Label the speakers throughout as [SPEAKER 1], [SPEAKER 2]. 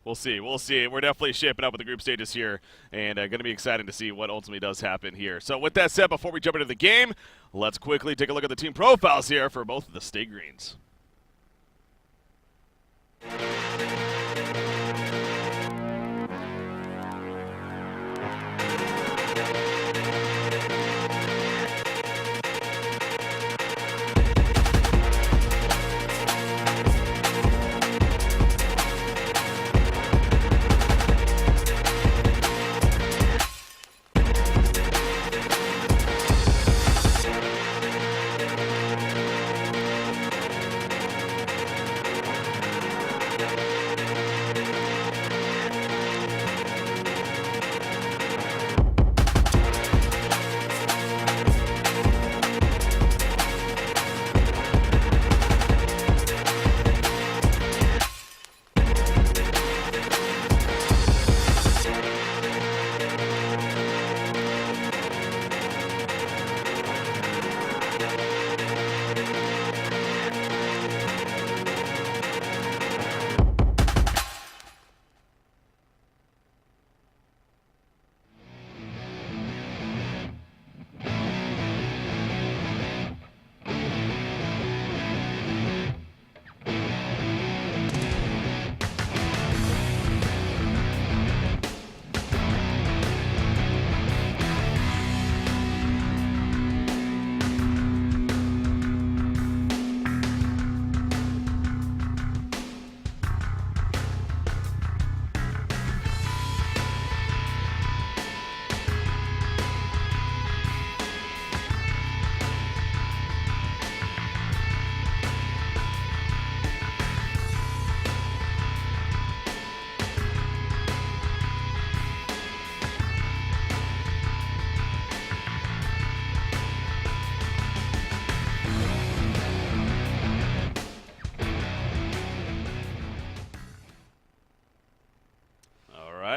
[SPEAKER 1] We'll see. We'll see. We're definitely shaping up with the group stages here, and going to be exciting to see what ultimately does happen here. So with that said, before we jump into the game, let's quickly take a look at the team profiles here for both of the Stay Greens.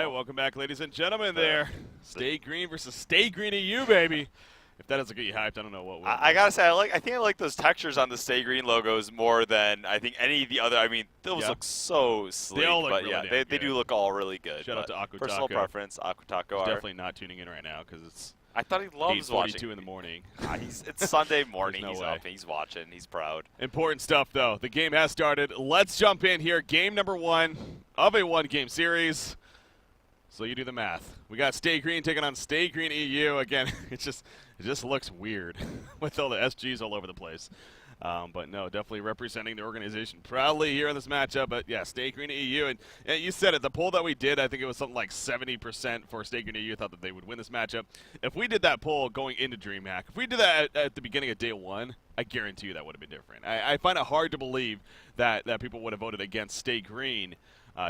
[SPEAKER 1] Welcome back, ladies and gentlemen. There, Stay Green versus Stay Green EU, baby. If that doesn't get you hyped, I don't know what will.
[SPEAKER 2] I gotta say, I think I like those textures on the Stay Green logos more than I think any of the other. I mean, those look so sleek. They all look really they do look all really good.
[SPEAKER 1] Shout out to Akutako.
[SPEAKER 2] Personal preference, Akutako.
[SPEAKER 1] Definitely not tuning in right now because it's.
[SPEAKER 2] I thought he loves watching.
[SPEAKER 1] 8:42 in the morning.
[SPEAKER 2] It's Sunday morning.
[SPEAKER 1] No
[SPEAKER 2] he's
[SPEAKER 1] way.
[SPEAKER 2] up. He's watching. He's proud.
[SPEAKER 1] Important stuff, though. The game has started. Let's jump in here. Game number 1 of a 1-game series. So you do the math. We got Stay Green taking on Stay Green EU. Again, it just looks weird with all the SGs all over the place. But no, definitely representing the organization proudly here in this matchup. But yeah, Stay Green EU. And you said it, the poll that we did, I think it was something like 70% for Stay Green EU thought that they would win this matchup. If we did that poll going into Dreamhack, if we did that at the beginning of day 1, I guarantee you that would have been different. I find it hard to believe that people would have voted against Stay Green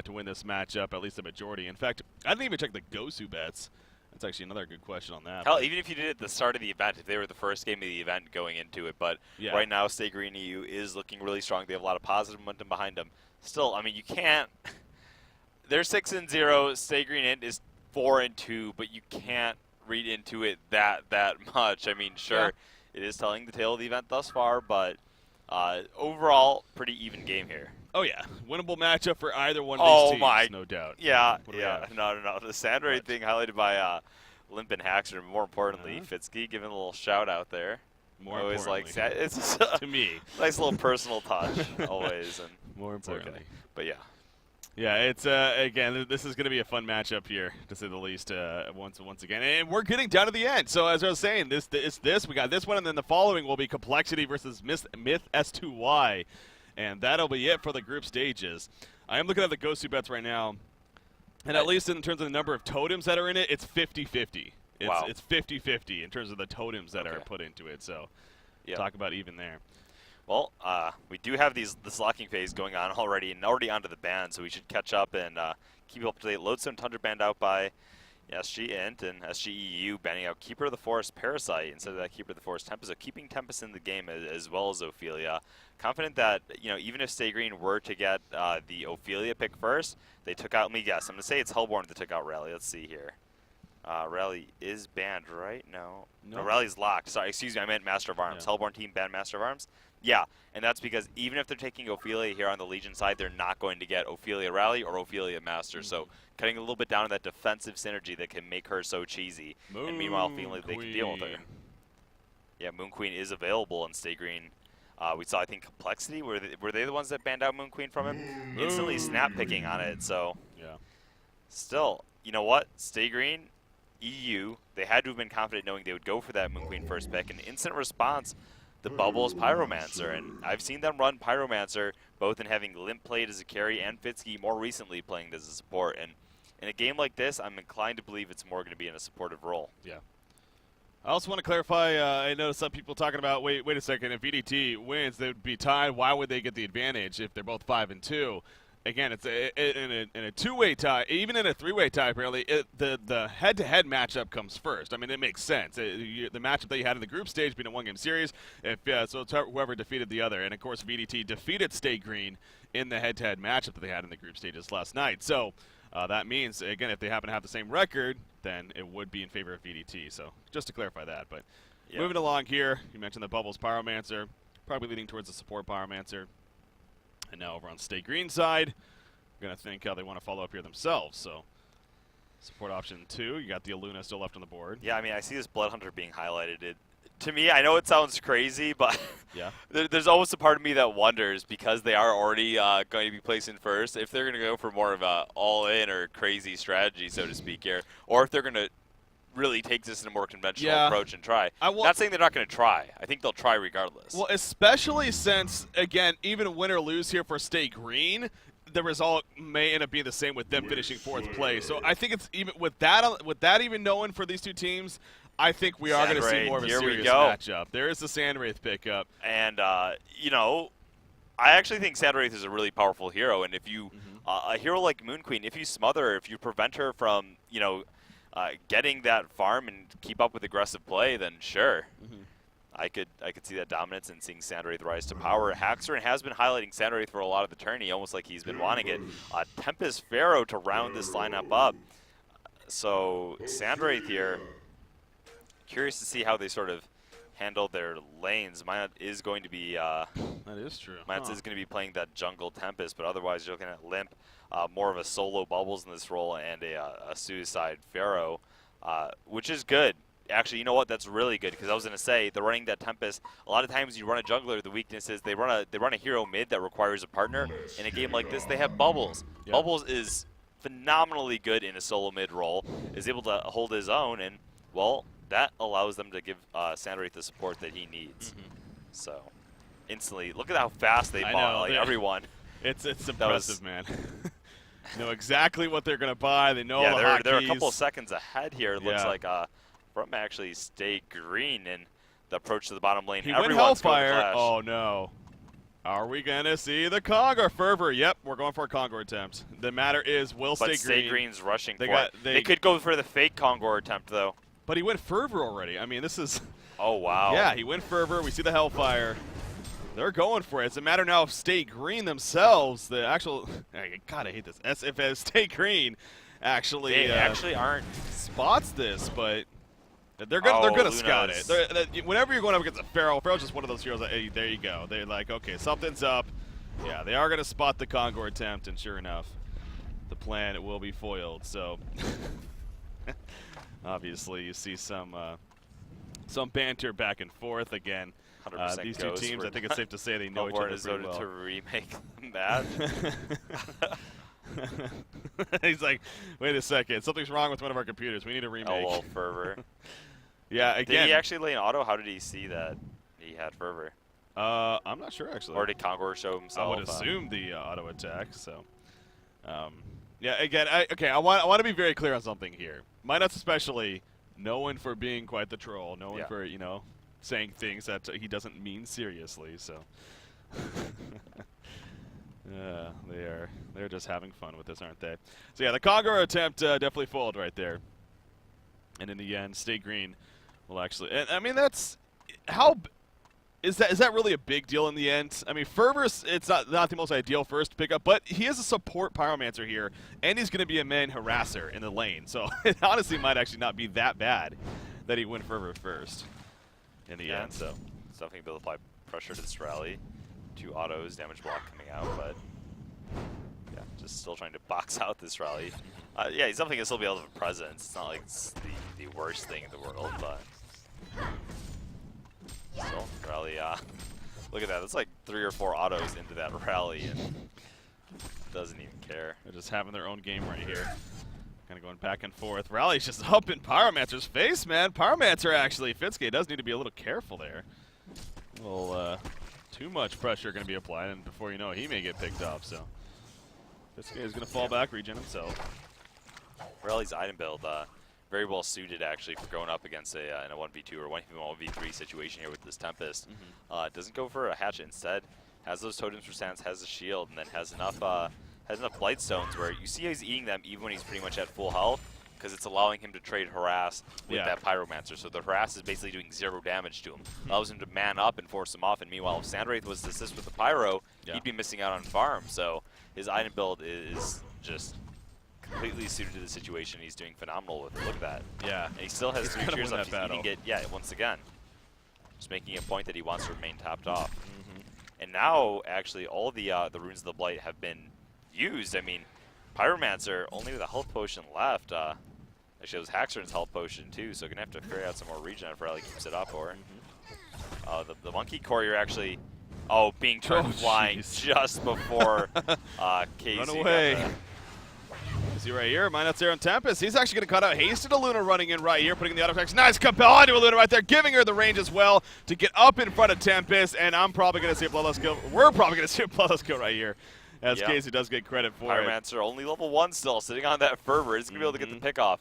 [SPEAKER 1] to win this matchup, at least the majority. In fact, I didn't even check the Gosu bets. That's actually another good question on that.
[SPEAKER 2] Hell, even if you did it at the start of the event, if they were the first game of the event going into it, but
[SPEAKER 1] yeah.
[SPEAKER 2] Right now, Stay Green EU is looking really strong. They have a lot of positive momentum behind them. Still, I mean, you can't. They're 6-0. Stay Green Int is 4-2, but you can't read into it that much. I mean, sure, It is telling the tale of the event thus far, but overall, pretty even game here.
[SPEAKER 1] Oh, yeah. Winnable matchup for either one of these teams, no doubt.
[SPEAKER 2] Yeah. No. The Sandray thing highlighted by Limp and Haxer. More importantly, Fitzky giving a little shout out there.
[SPEAKER 1] More
[SPEAKER 2] always
[SPEAKER 1] importantly.
[SPEAKER 2] like it's
[SPEAKER 1] to me.
[SPEAKER 2] Nice little personal touch, always. And
[SPEAKER 1] more importantly.
[SPEAKER 2] Okay. But yeah.
[SPEAKER 1] Yeah, it's again, this is going to be a fun matchup here, to say the least. Once again, and we're getting down to the end. So as I was saying, we got this one, and then the following will be Complexity versus Myth S2Y. And that'll be it for the group stages. I am looking at the Gosu bets right now, and at least in terms of the number of totems that are in it, it's 50-50. It's 50-50 in terms of the totems that are put into it. So talk about even there.
[SPEAKER 2] Well, we do have this locking phase going on already, and already onto the ban, so we should catch up and keep up to date. Lodestone Tundra banned out by SG Int and SGEU banning out Keeper of the Forest Parasite instead of that Keeper of the Forest Tempest. So keeping Tempest in the game as well as Ophelia. Confident that, even if Stay Green were to get the Ophelia pick first, they took out, let me guess, I'm going to say it's Hellborn that took out Rally. Let's see here. Rally is banned, right? No, Rally's locked. Sorry, excuse me, I meant Master of Arms. Hellborn team banned Master of Arms. Yeah, and that's because even if they're taking Ophelia here on the Legion side, they're not going to get Ophelia Rally or Ophelia Master. So cutting a little bit down on that defensive synergy that can make her so cheesy. And meanwhile, feeling like they can deal with her. Yeah, Moon Queen is available in Stay Green. We saw, I think, Complexity. Were they the ones that banned out Moon Queen from him? Instantly snap picking on it. So
[SPEAKER 1] yeah.
[SPEAKER 2] Still, you know what? Stay Green, EU, they had to have been confident knowing they would go for that Moon Queen first pick. An instant response, the Bubbles Pyromancer. And I've seen them run Pyromancer both in having Limp played as a carry and Fitsky more recently playing as a support. And in a game like this, I'm inclined to believe it's more going to be in a supportive role.
[SPEAKER 1] Yeah. I also want to clarify, I noticed some people talking about, wait a second, if VDT wins, they would be tied. Why would they get the advantage if they're both 5-2? Again, it's in a two-way tie, even in a three-way tie, apparently, the head-to-head matchup comes first. I mean, it makes sense. The matchup that you had in the group stage being a one-game series, so it's whoever defeated the other. And, of course, VDT defeated Stay Green in the head-to-head matchup that they had in the group stages last night. So that means, again, if they happen to have the same record, then it would be in favor of VDT. So just to clarify that. But moving along here, you mentioned the Bubbles Pyromancer, probably leading towards the support Pyromancer. And now over on Stay Green side, we're going to think how they want to follow up here themselves. So support option 2, you got the Aluna still left on the board.
[SPEAKER 2] Yeah, I mean, I see this Blood Hunter being highlighted. To me, I know it sounds crazy, but
[SPEAKER 1] yeah.
[SPEAKER 2] there's almost a part of me that wonders, because they are already going to be placed in first, if they're going to go for more of a all-in or crazy strategy, so to speak here, or if they're going to really take this in a more conventional approach and try. Not saying they're not going to try. I think they'll try regardless.
[SPEAKER 1] Well, especially since, again, even win or lose here for Stay Green, the result may end up being the same with them finishing 4th place. So I think it's even with that even knowing for these two teams, I think we are going to see more of a serious matchup. There is the Sandwraith pickup.
[SPEAKER 2] And, you know, I actually think Sandwraith is a really powerful hero. And if you, a hero like Moon Queen, if you smother her, if you prevent her from, you know, getting that farm and keep up with aggressive play, then sure. I could see that dominance and seeing Sandwraith rise to power. Haxorn has been highlighting Sandwraith for a lot of the tourney, almost like he's been wanting it. Tempest Pharaoh to round this lineup up. So Sandwraith here, curious to see how they sort of handle their lanes. Minot is going to be
[SPEAKER 1] that is true.
[SPEAKER 2] Minot is going to be playing that jungle Tempest, but otherwise you're looking at Limp, more of a solo Bubbles in this role, and a Suicide Pharaoh, which is good. Actually, you know what? That's really good, because I was going to say, they're running that Tempest. A lot of times you run a jungler, the weakness is they run a hero mid that requires a partner. In a game like this, they have Bubbles. Yeah. Bubbles is phenomenally good in a solo mid role, is able to hold his own, and, well, that allows them to give Sandwraith the support that he needs. So, instantly, look at how fast they bought, like everyone.
[SPEAKER 1] It's impressive, man. Know exactly what they're going to buy. They know all the hotkeys.
[SPEAKER 2] They're a couple seconds ahead here, it looks like. From actually Stay Green in the approach to the bottom lane.
[SPEAKER 1] He went Hellfire. Oh, no. Are we going to see the Kongor Fervor? Yep, we're going for a Kongor attempt. The matter is, will Stay Green...
[SPEAKER 2] Stay Green's rushing for it. They could go for the fake Kongor attempt, though.
[SPEAKER 1] But he went Fervor already. I mean, this is...
[SPEAKER 2] Oh, wow.
[SPEAKER 1] Yeah, he went Fervor. We see the Hellfire. They're going for it. It's a matter now of Stay Green themselves. The actual... God, I hate this. If Stay Green actually...
[SPEAKER 2] They actually aren't...
[SPEAKER 1] Spots this, but... They're gonna scout it. Whenever you're going up against a Pharaoh's just one of those heroes that, hey, there you go. They're like, okay, something's up. Yeah, they are gonna spot the Kongor attempt, and sure enough, the plan will be foiled. So, obviously, you see some banter back and forth again. These two teams, I think it's safe to say they know each other pretty well.
[SPEAKER 2] To remake that.
[SPEAKER 1] He's like, wait a second, something's wrong with one of our computers. We need a remake.
[SPEAKER 2] Oh, well, Fervor.
[SPEAKER 1] Yeah, again.
[SPEAKER 2] Did he actually lay an auto? How did he see that he had Fervor?
[SPEAKER 1] I'm not sure, actually.
[SPEAKER 2] Or did Kongor show himself?
[SPEAKER 1] I would assume the auto attack, so. Yeah, again, I want to be very clear on something here. Minot's especially known for being quite the troll, known for, you know, saying things that he doesn't mean seriously, so. They're just having fun with this, aren't they? So yeah, the Kongor attempt definitely foiled right there. And in the end, Stay Green will actually. And, I mean, that's is that really a big deal in the end? I mean, Fervor's it's not the most ideal first pickup, but he is a support Pyromancer here, and he's going to be a main harasser in the lane. So it honestly might actually not be that bad that he went Fervor first in the end. So
[SPEAKER 2] something to apply pressure to this rally. 2 autos, damage block coming out, but yeah, just still trying to box out this rally. Yeah, he's definitely going to still be able to have a presence. It's not like it's the worst thing in the world, but still, rally, look at that. That's like 3 or 4 autos into that rally and doesn't even care.
[SPEAKER 1] They're just having their own game right here. Kind of going back and forth. Rally's just up in Pyromancer's face, man. Pyromancer actually, Fitsuke does need to be a little careful there. A little too much pressure going to be applied, and before you know it, he may get picked up. So Fitsuke is going to fall back, regen himself.
[SPEAKER 2] Rally's item build, very well suited actually for going up against in a 1v2 or 1v3 situation here with this Tempest. Doesn't go for a hatchet instead. Has those totems for stance, has the shield, and then has enough blight stones where you see he's eating them even when he's pretty much at full health, because it's allowing him to trade harass with that Pyromancer. So the harass is basically doing 0 damage to him. Allows him to man up and force him off, and meanwhile if Sandwraith was to assist with the Pyro, he'd be missing out on farm. So his item build is just completely suited to the situation. He's doing phenomenal with it. Look at that.
[SPEAKER 1] Yeah.
[SPEAKER 2] And he still has 3 cheers left. He can get, once again, just making a point that he wants to remain topped off. And now, actually, all the runes of the Blight have been used. I mean, Pyromancer only with a health potion left. Actually, it was Haxorn's health potion too, so gonna have to figure out some more regen if Rally keeps it up. Or the monkey courier actually, being turned flying just before KZ.
[SPEAKER 1] Run away. See right here, Minot's there on Tempest. He's actually going to cut out Hasted to Luna running in right here, putting in the auto attacks. Nice compel onto a Luna right there, giving her the range as well to get up in front of Tempest. And I'm probably going to see a Bloodlust kill. We're probably going to see a Bloodlust kill right here, as Casey does get credit for
[SPEAKER 2] Pyromancer only level 1 still, sitting on that Fervor. He's going to be able to get the pick off.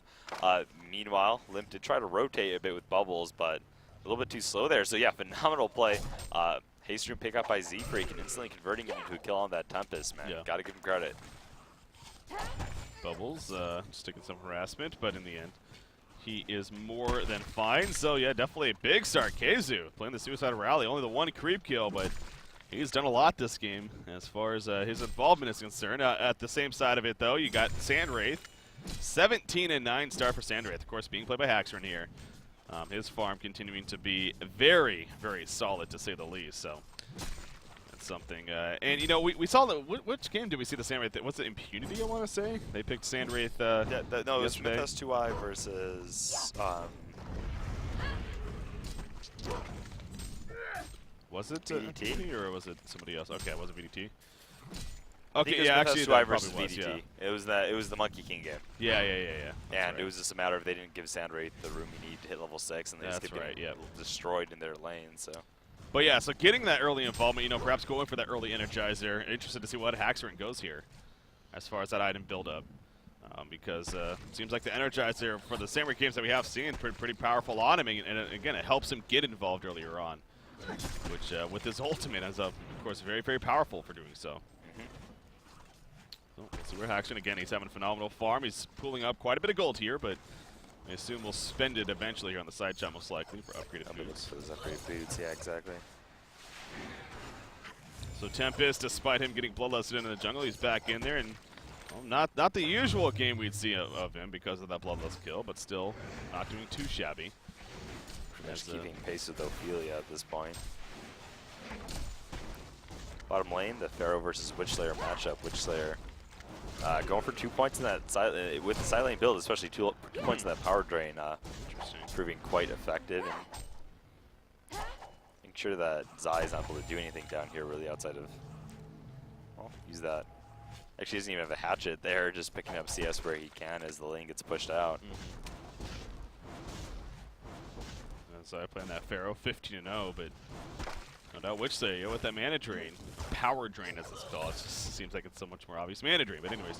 [SPEAKER 2] Meanwhile, Limp did try to rotate a bit with Bubbles, but a little bit too slow there. So yeah, phenomenal play. Hasted pick up by Z-Freak and instantly converting it into a kill on that Tempest, man. Got to give him credit.
[SPEAKER 1] Bubbles just taking some harassment, but in the end, he is more than fine. So yeah, definitely a big start. Keizu playing the Suicide Rally, only the 1 creep kill, but he's done a lot this game as far as his involvement is concerned. At the same side of it, though, you got Sandwraith, 17-9 start for Sandwraith, of course, being played by Haxorn here. His farm continuing to be very, very solid, to say the least. So that's something. And you know, we saw the which game did we see the Sandwraith? What's it, Impunity? I want to say they picked Sandwraith.
[SPEAKER 2] No, it was Smith S2I versus.
[SPEAKER 1] Was it
[SPEAKER 2] VDT
[SPEAKER 1] or was it somebody else? Okay, it wasn't VDT.
[SPEAKER 2] Okay,
[SPEAKER 1] yeah, actually,
[SPEAKER 2] that
[SPEAKER 1] versus
[SPEAKER 2] probably was, VDT. It was the Monkey King game.
[SPEAKER 1] Yeah.
[SPEAKER 2] And it was just a matter of they didn't give Sandwraith the room he needed to hit level 6, and they just get destroyed in their lane. So.
[SPEAKER 1] But yeah, so getting that early involvement, you know, perhaps going for that early Energizer. Interested to see what Haxorn goes here, as far as that item build-up, because it seems like the Energizer for the Sandwraith games that we have seen pretty powerful on him, and again, it helps him get involved earlier on, which with his ultimate ends up, of course, very, very powerful for doing so. So we'll see where Haxorn, again, he's having a phenomenal farm. He's pulling up quite a bit of gold here, but I assume we'll spend it eventually here on the side shot, most likely, for upgraded boots.
[SPEAKER 2] For those upgraded boots, yeah, exactly.
[SPEAKER 1] So Tempest, despite him getting bloodlusted into the jungle, he's back in there, and well, not the usual game we'd see of him because of that bloodlust kill, but still not doing too shabby.
[SPEAKER 2] Just keeping pace with Ophelia at this point. Bottom lane, the Pharaoh versus Witchslayer matchup. Witchslayer going for 2 points in that with the side lane build, especially 2 points in that power drain, proving quite effective. And making sure that Zai is not able to do anything down here really outside of, well, use that. Actually, doesn't even have a hatchet there, just picking up CS where he can as the lane gets pushed out.
[SPEAKER 1] And so I playing that Pharaoh 15-0, but no doubt Witchslayer with that mana drain, power drain as it's called. It just seems like it's so much more obvious mana drain. But anyways,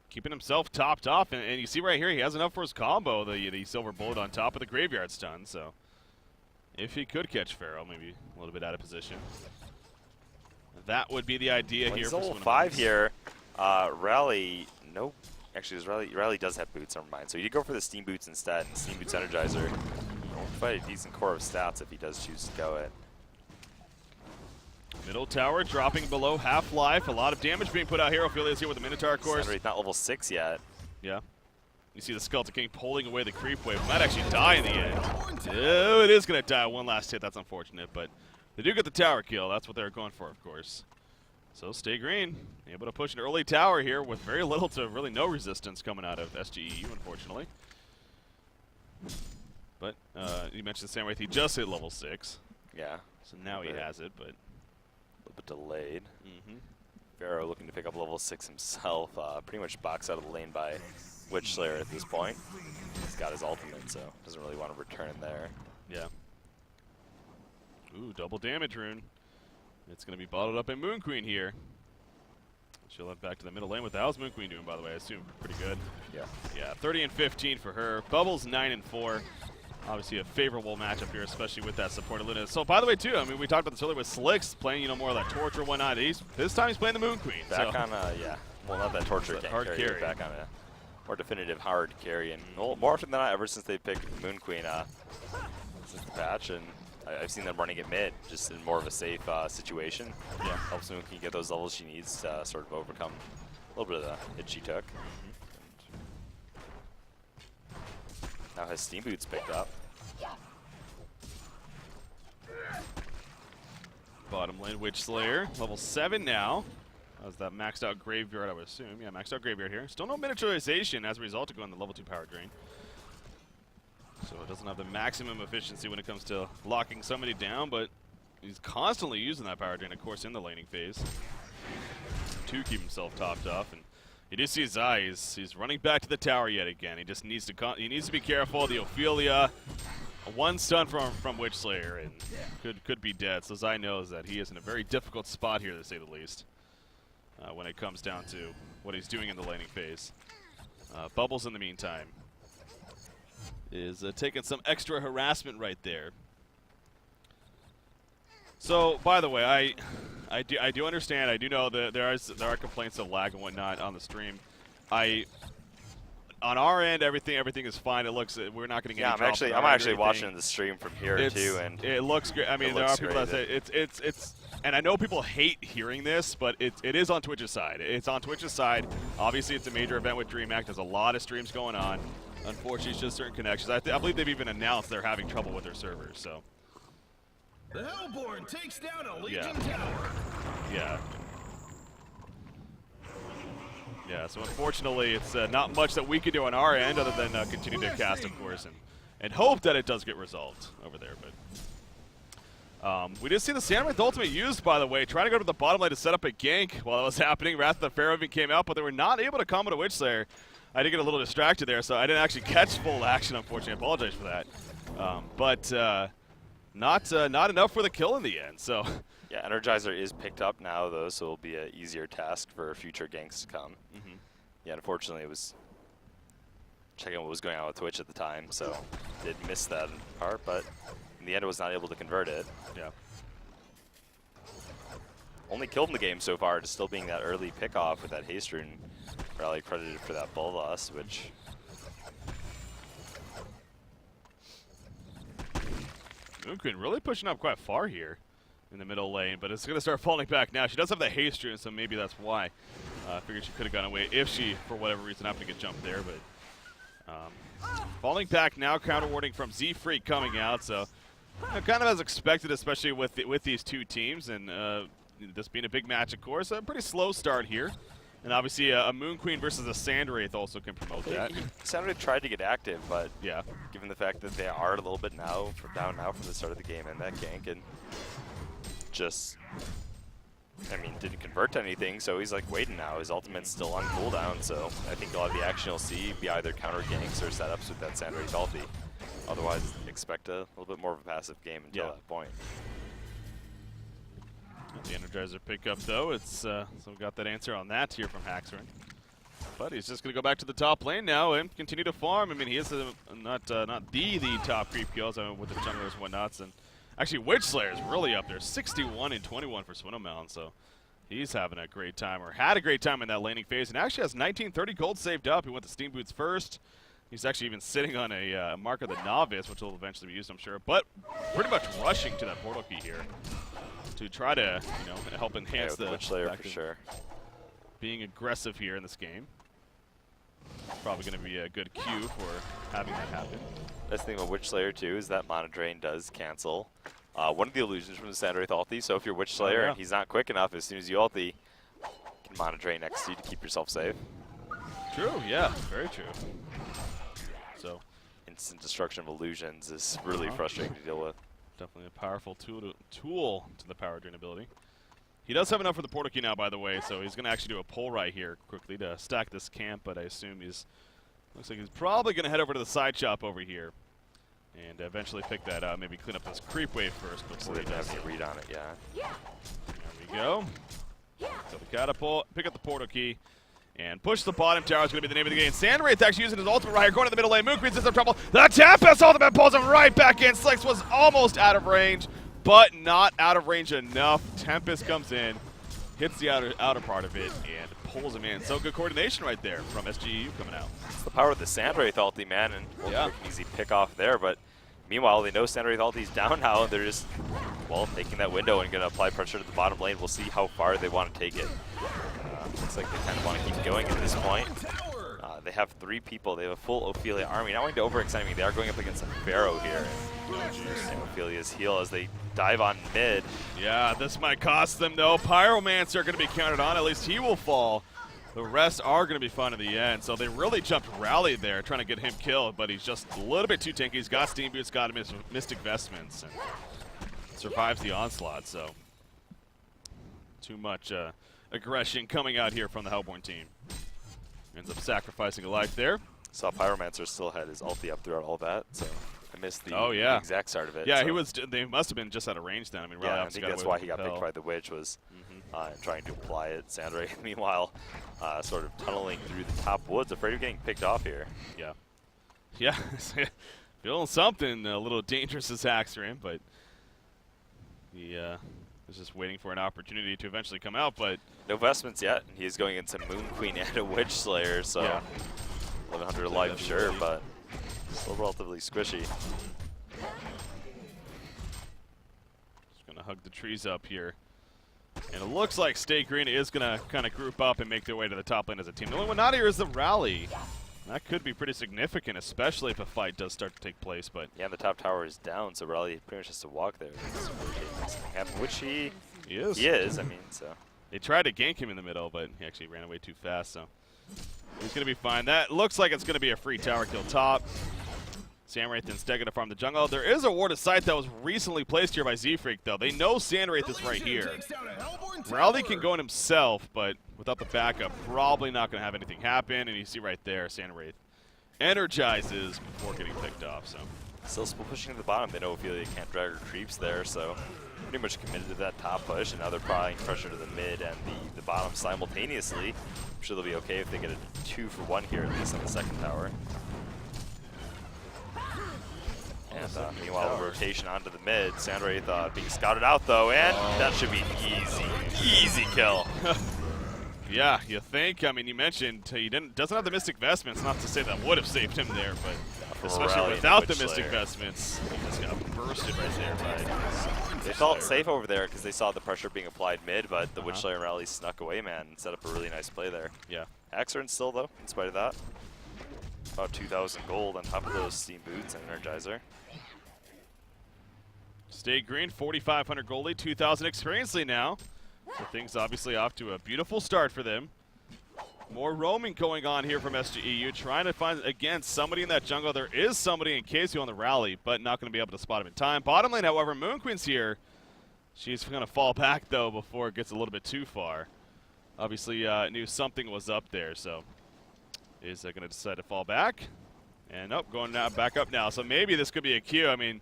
[SPEAKER 1] keeping himself topped off, and you see right here he has enough for his combo, the Silver Bullet on top of the Graveyard Stun. So if he could catch Pharaoh, maybe a little bit out of position. That would be the idea here.
[SPEAKER 2] For level 5 here, Rally, nope. Actually, Rally does have boots, never mind. So you go for the Steam Boots instead, and Steam Boots Energizer. Quite a decent core of stats if he does choose to go it.
[SPEAKER 1] Middle tower dropping below half-life. A lot of damage being put out here. Ophelia's here with the Minotaur, of course.
[SPEAKER 2] Sandwraith not level 6 yet.
[SPEAKER 1] Yeah. You see the Skeleton King pulling away the creep wave. Might actually die in the end. Oh, it is going to die. One last hit. That's unfortunate, but they do get the tower kill. That's what they're going for, of course. So Stay Green able to push an early tower here with very little to really no resistance coming out of SGEU, unfortunately. But you mentioned Samurai, he just hit level 6.
[SPEAKER 2] Yeah.
[SPEAKER 1] So now he has it, but
[SPEAKER 2] a little bit delayed. Pharaoh looking to pick up level 6 himself. Pretty much boxed out of the lane by Witch Slayer at this point. He's got his ultimate, so doesn't really want to return there.
[SPEAKER 1] Yeah. Ooh, double damage rune. It's going to be bottled up in Moon Queen here. She'll head back to the middle lane. How's Moon Queen doing, by the way? I assume pretty good.
[SPEAKER 2] Yeah.
[SPEAKER 1] Yeah, 30 and 15 for her. Bubbles 9 and 4. Obviously a favorable matchup here, especially with that supported Luna. So, by the way, too, I mean, we talked about this earlier with Slicks playing, more of that torture or whatnot. This time he's playing the Moon Queen.
[SPEAKER 2] Back on yeah. Well, not that torture
[SPEAKER 1] that hard carry.
[SPEAKER 2] Back on a more definitive hard carry. And more often than not, ever since they picked Moon Queen, since the patch, and I've seen them running it mid, just in more of a safe situation. Yeah. Helps Moon Queen get those levels she needs to sort of overcome a little bit of the hit she took. Now has Steam Boots picked up.
[SPEAKER 1] Bottom lane, Witch Slayer, level 7 now. How's that maxed out Graveyard, I would assume. Yeah, maxed out Graveyard here. Still no miniaturization as a result of going the level 2 power drain. So it doesn't have the maximum efficiency when it comes to locking somebody down, but he's constantly using that power drain, of course, in the laning phase to keep himself topped off. And you do see Zai, he's running back to the tower yet again. He just needs to be careful. The Ophelia, one stun from Witch Slayer, and could be dead. So Zai knows that he is in a very difficult spot here, to say the least, when it comes down to what he's doing in the laning phase. Bubbles, in the meantime, is taking some extra harassment right there. So, by the way, I do understand. I do know that there are complaints of lag and whatnot on the stream. On our end, everything is fine. It looks we're not getting any drops.
[SPEAKER 2] I'm actually watching the stream from here too, and
[SPEAKER 1] it looks great. I mean, there are people that say it's. And I know people hate hearing this, but it is on Twitch's side. It's on Twitch's side. Obviously, it's a major event with Dreamhack. There's a lot of streams going on. Unfortunately, it's just certain connections. I believe they've even announced they're having trouble with their servers. So.
[SPEAKER 3] The Hellborn takes down a Legion tower.
[SPEAKER 1] Yeah. Yeah, so unfortunately, it's not much that we can do on our end other than continue to cast, of course, and hope that it does get resolved over there. But we did see the Samurai ultimate used, by the way, trying to go to the bottom lane to set up a gank while it was happening. Wrath of the Pharaoh even came out, but they were not able to combo to Witch Slayer. I did get a little distracted there, so I didn't actually catch full action, unfortunately. I apologize for that. But not enough for the kill in the end. So.
[SPEAKER 2] Yeah, Energizer is picked up now, though, so it'll be an easier task for future ganks to come. Yeah, unfortunately, it was checking what was going on with Twitch at the time, so did miss that part, but in the end, it was not able to convert it.
[SPEAKER 1] Yeah.
[SPEAKER 2] Only killed in the game so far, just still being that early pickoff with that haste rune rally credited for that bull loss, which.
[SPEAKER 1] Moon Queen really pushing up quite far here in the middle lane, but it's going to start falling back now. She does have the haste rune, so maybe that's why. I figured she could have gone away if she, for whatever reason, happened to get jumped there. But falling back now, counter warding from Z-Freak coming out, so kind of as expected, especially with these two teams, and this being a big match, of course. A pretty slow start here. And obviously a Moon Queen versus a Sandwraith also can promote that.
[SPEAKER 2] Sandwraith tried to get active, but
[SPEAKER 1] yeah,
[SPEAKER 2] given the fact that they are a little bit down now from the start of the game and that gank, and just, I mean, didn't convert to anything, so he's like waiting now. His ultimate's still on cooldown, so I think a lot of the action you'll see be either counter ganks or setups with that Sandwraith ulti. Otherwise, expect a little bit more of a passive game until that point.
[SPEAKER 1] The Energizer pickup, though, it's so we got that answer on that here from Haxorn. But he's just going to go back to the top lane now and continue to farm. I mean, he is not the top creep kills with the junglers and whatnots. And actually, Witch Slayer is really up there, 61 and 21 for Swindlemound. So he's having a great time, or had a great time in that laning phase, and actually has 1930 gold saved up. He went to Steam Boots first. He's actually even sitting on a Mark of the Novice, which will eventually be used, I'm sure. But pretty much rushing to that portal key here to try to, help enhance the
[SPEAKER 2] Witch Slayer for sure.
[SPEAKER 1] Being aggressive here in this game. Probably going to be a good cue for having that happen.
[SPEAKER 2] Best thing about Witch Slayer too is that Mana Drain does cancel one of the illusions from the Sandwraith ulti. So if you're Witch Slayer and he's not quick enough, as soon as you ulti, you can Mana Drain next to you to keep yourself safe.
[SPEAKER 1] True, yeah, very true. So
[SPEAKER 2] instant destruction of illusions is really frustrating to deal with.
[SPEAKER 1] Definitely a powerful tool to the power drain ability. He does have enough for the portal key now, by the way, so he's going to actually do a pull right here quickly to stack this camp, but I assume looks like he's probably going to head over to the side shop over here and eventually pick that up, maybe clean up this creep wave first before he does.
[SPEAKER 2] Have any read on it, yeah.
[SPEAKER 1] There we go. So the catapult, pick up the portal key, and push the bottom tower is going to be the name of the game. Sandwraith's actually using his ultimate right here, going to the middle lane. Moonqueen's in some trouble. The Tempest ultimate pulls him right back in. Slicks was almost out of range, but not out of range enough. Tempest comes in, hits the outer part of it, and pulls him in. So good coordination right there from SGEU coming out.
[SPEAKER 2] It's the power of the Sandwraith ulti, man, and quick and easy pick off there. But meanwhile, they know Sandwraith ulti's down now, and they're just, well, taking that window and going to apply pressure to the bottom lane. We'll see how far they want to take it. Looks like they kind of want to keep going at this point. They have 3 people. They have a full Ophelia army. Not wanting to overextend me, they are going up against a Pharaoh here. And Ophelia's heal as they dive on mid.
[SPEAKER 1] Yeah, this might cost them, though. Pyromancer going to be counted on. At least he will fall. The rest are going to be fun in the end. So they really jumped Rally there, trying to get him killed, but he's just a little bit too tanky. He's got Steam Boots, got Mystic Vestments, and survives the onslaught. So too much aggression coming out here from the Hellborn team. Ends up sacrificing a life there.
[SPEAKER 2] Saw Pyromancer still had his ulti up throughout all that, so I missed the,
[SPEAKER 1] yeah.
[SPEAKER 2] the exact start of it.
[SPEAKER 1] Yeah,
[SPEAKER 2] so.
[SPEAKER 1] they must have been just out of range then. I mean,
[SPEAKER 2] yeah, I think that's why he got picked by the Witch, was trying to apply it. Sandwraith, meanwhile, sort of tunneling through the top woods, afraid of getting picked off here.
[SPEAKER 1] Yeah. Yeah, feeling something a little dangerous as hacks for him, but he was just waiting for an opportunity to eventually come out, but
[SPEAKER 2] no vestments yet. He's going into Moon Queen and a Witch Slayer, so 1100 life, sure, but still relatively squishy.
[SPEAKER 1] Just gonna hug the trees up here. And it looks like Stay Green is gonna kind of group up and make their way to the top lane as a team. The only one out here is the Rally. That could be pretty significant, especially if a fight does start to take place. But
[SPEAKER 2] yeah, the top tower is down, so Rally pretty much has to walk there. Which he is. He is, I mean, so.
[SPEAKER 1] They tried to gank him in the middle, but he actually ran away too fast, so he's going to be fine. That looks like it's going to be a free tower kill top. Sandwraith instead going to farm the jungle. There is a ward of sight that was recently placed here by Z-Freak, though. They know Sandwraith is right here. Rally can go in himself, but without the backup, probably not going to have anything happen. And you see right there, Sandwraith energizes before getting picked off. So
[SPEAKER 2] still pushing to the bottom. They know Ophelia can't drag her creeps there, so pretty much committed to that top push. And now they're applying pressure to the mid and the bottom simultaneously. I'm sure they'll be okay if they get a 2-for-1 here, at least on the second tower. And meanwhile, a rotation onto the mid. Sandwraith being scouted out, though, and that should be an easy kill.
[SPEAKER 1] Yeah, you think? I mean, you mentioned he doesn't have the Mystic Vestments. Not to say that would have saved him there, but especially without the Mystic Vestments, he just got bursted right there.
[SPEAKER 2] They felt safe over there because they saw the pressure being applied mid, but the Witch Slayer and Rally snuck away, man, and set up a really nice play there.
[SPEAKER 1] Yeah.
[SPEAKER 2] Axerin still, though, in spite of that. About 2,000 gold on top of those Steam Boots and Energizer.
[SPEAKER 1] Stay Green, 4,500 gold lead, 2,000 experience lead now. So things obviously off to a beautiful start for them. More roaming going on here from SGEU, trying to find, again, somebody in that jungle. There is somebody in Casey on the Rally, but not going to be able to spot him in time. Bottom lane, however, Moon Queen's here. She's going to fall back, though, before it gets a little bit too far. Obviously, knew something was up there, so is going to decide to fall back. And nope, going now back up now. So maybe this could be a cue. I mean,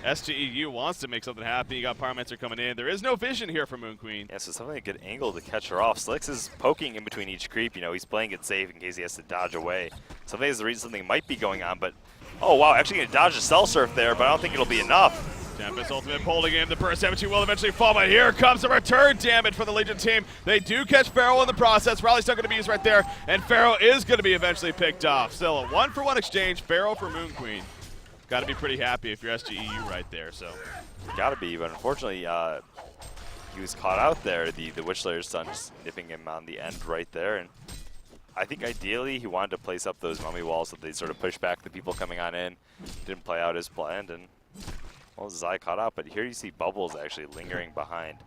[SPEAKER 1] SGEU wants to make something happen. You got Pyromancer coming in. There is no vision here for Moon Queen.
[SPEAKER 2] Yeah, so something a good angle to catch her off. Slicks is poking in between each creep. You know, he's playing it safe in case he has to dodge away. Something is the reason something might be going on, but oh wow, actually going to dodge the cell surf there, but I don't think it'll be enough.
[SPEAKER 1] Tempest ultimate holding him. The burst damage will eventually fall, but here comes the return damage for the Legion team. They do catch Pharaoh in the process. Rally's still going to be used right there, and Pharaoh is going to be eventually picked off. Still a 1-for-1 exchange. Pharaoh for Moon Queen. Got to be pretty happy if you're SGEU right there. So
[SPEAKER 2] got to be, but unfortunately, he was caught out there. The Witch Slayer's son just nipping him on the end right there, and I think ideally he wanted to place up those mummy walls so they sort of push back the people coming on in. Didn't play out as planned, and well, Zai caught up. But here you see Bubbles actually lingering behind.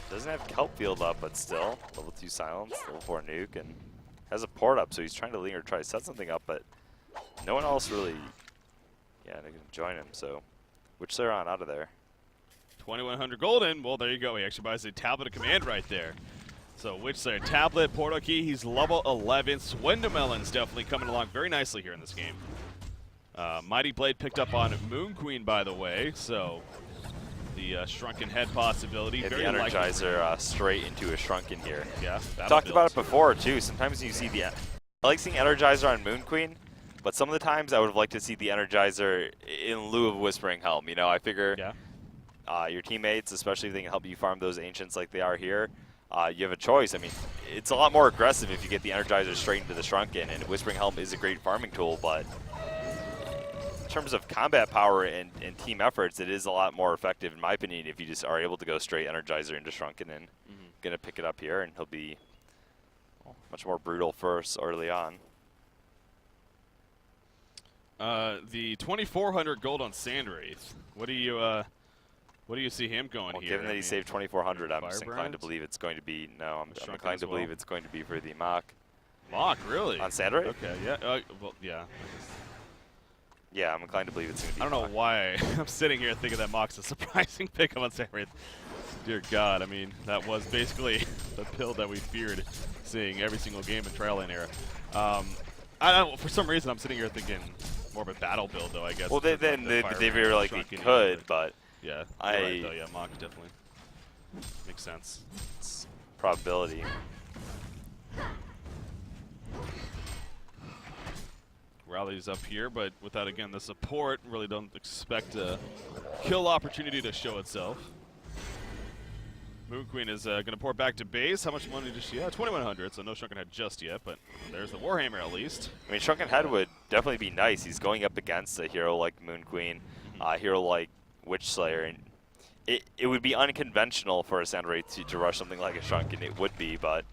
[SPEAKER 2] Doesn't have Kelp Field up, but still level 2 silence, level 4 nuke, and has a port up. So he's trying to linger, try to set something up, but no one else really, they can join him. So which they're on out of there.
[SPEAKER 1] 2,100 golden. Well, there you go. He actually buys a tablet of command right there. So Witchslayer tablet, portal key. He's level 11. Swindamelon's definitely coming along very nicely here in this game. Mighty Blade picked up on Moon Queen, by the way. So the shrunken head possibility.
[SPEAKER 2] Hit
[SPEAKER 1] very
[SPEAKER 2] the Energizer straight into a shrunken here.
[SPEAKER 1] Yeah.
[SPEAKER 2] Talked about it before too. Sometimes you see I like seeing Energizer on Moon Queen, but some of the times I would have liked to see the Energizer in lieu of Whispering Helm. You know, I figure your teammates, especially if they can help you farm those Ancients like they are here, you have a choice. I mean, it's a lot more aggressive if you get the Energizer straight into the Shrunken, and Whispering Helm is a great farming tool, but in terms of combat power and team efforts, it is a lot more effective, in my opinion, if you just are able to go straight Energizer into Shrunken, and going to pick it up here, and he'll be much more brutal first early on.
[SPEAKER 1] The 2,400 gold on Sandwraith. What do you see him going here?
[SPEAKER 2] Given that he saved 2,400, I'm just inclined to believe it's going to be I'm inclined to believe it's going to be for the Mach.
[SPEAKER 1] Mach, really?
[SPEAKER 2] On Sandwraith?
[SPEAKER 1] Okay, yeah. Well, yeah.
[SPEAKER 2] Yeah, I'm inclined to believe it's going to be.
[SPEAKER 1] I don't know why I'm sitting here thinking that Mach's a surprising pickup on Sandwraith. Dear God, I mean, that was basically the build that we feared seeing every single game in Trial Lane era. I don't. For some reason, I'm sitting here thinking more of a battle build, though. I guess.
[SPEAKER 2] Well, they very likely could, but
[SPEAKER 1] yeah, right, though. Yeah, Mach definitely makes sense.
[SPEAKER 2] It's probability.
[SPEAKER 1] Rally's up here, but without, again, the support, really don't expect a kill opportunity to show itself. Moon Queen is going to pour back to base. How much money does she have? 2,100, so no Shrunken Head just yet, but there's the Warhammer at least.
[SPEAKER 2] I mean, Shrunken Head would definitely be nice. He's going up against a hero like Moon Queen, a hero like Witchslayer, and it would be unconventional for a Sandwraith to rush something like a Shrunken. It would be, but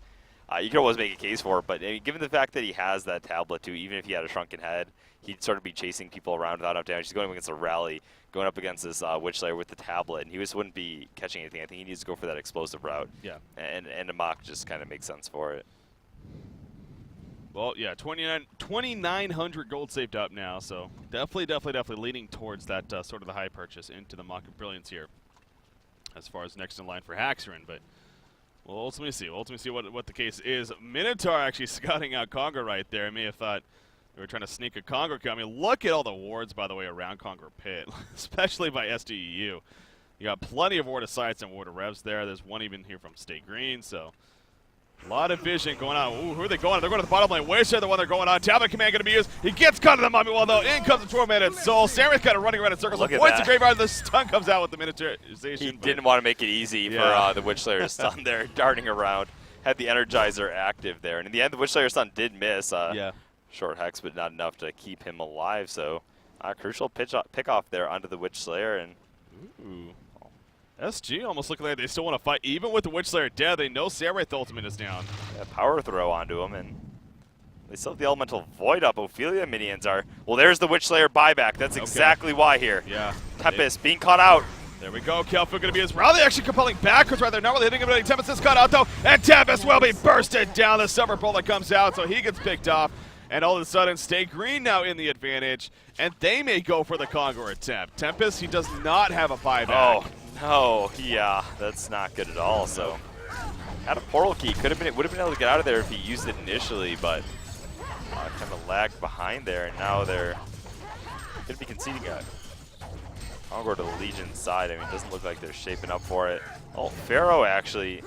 [SPEAKER 2] you can always make a case for it. But I mean, given the fact that he has that tablet too, even if he had a Shrunken Head, he'd sort of be chasing people around without enough damage. He's going against a Rally, going up against this Witchslayer with the tablet, and he just wouldn't be catching anything. I think he needs to go for that explosive route. Yeah. And a Mach just kind of makes sense for it.
[SPEAKER 1] Well, yeah, 2,900 gold saved up now, so definitely leaning towards that sort of the high purchase into the Mach of Brilliance here as far as next in line for Haxerin, but we'll ultimately see. We'll ultimately see what the case is. Minotaur actually scouting out Conga right there. I may have thought they were trying to sneak a Conga kill. I mean, look at all the wards, by the way, around Conga Pit, especially by SGEU. You got plenty of ward of sights and ward of revs there. There's one even here from Stay Green, so a lot of vision going on. Ooh, who are they going on? They're going to the bottom lane. Where's the one they're going on? Tablet command going to be used. He gets caught in the mummy wall, though. In comes the tormented soul. Sandwraith kind of running around in circles. Avoids the graveyard. The stun comes out with the miniaturization.
[SPEAKER 2] He didn't want to make it easy for the Witchslayer stun there, darting around. Had the Energizer active there. And in the end, the Witchslayer stun did miss. Short hex, but not enough to keep him alive. So crucial pick off there onto the Witchslayer. And
[SPEAKER 1] ooh. SG almost looking like they still want to fight. Even with the Witchslayer dead, they know Sandwraith ultimate is down.
[SPEAKER 2] Yeah, power throw onto him, and they still have the Elemental Void up. Ophelia minions are. Well, there's the Witchslayer buyback. That's exactly why here.
[SPEAKER 1] Yeah.
[SPEAKER 2] Tempest being caught out.
[SPEAKER 1] There we go. Kelfield going to be his Rally actually compelling backwards right there. Not really hitting him, but Tempest is caught out, though. And Tempest will be bursted down. The Summer Bullet comes out, so he gets picked off. And all of a sudden, Stay Green now in the advantage, and they may go for the Conga attempt. Tempest, he does not have a buyback.
[SPEAKER 2] Oh, yeah, that's not good at all. So, had a portal key, would have been able to get out of there if he used it initially, but kind of lagged behind there, and now they're going to be conceding a Conga to the Legion side. I mean, it doesn't look like they're shaping up for it. Oh, Pharaoh actually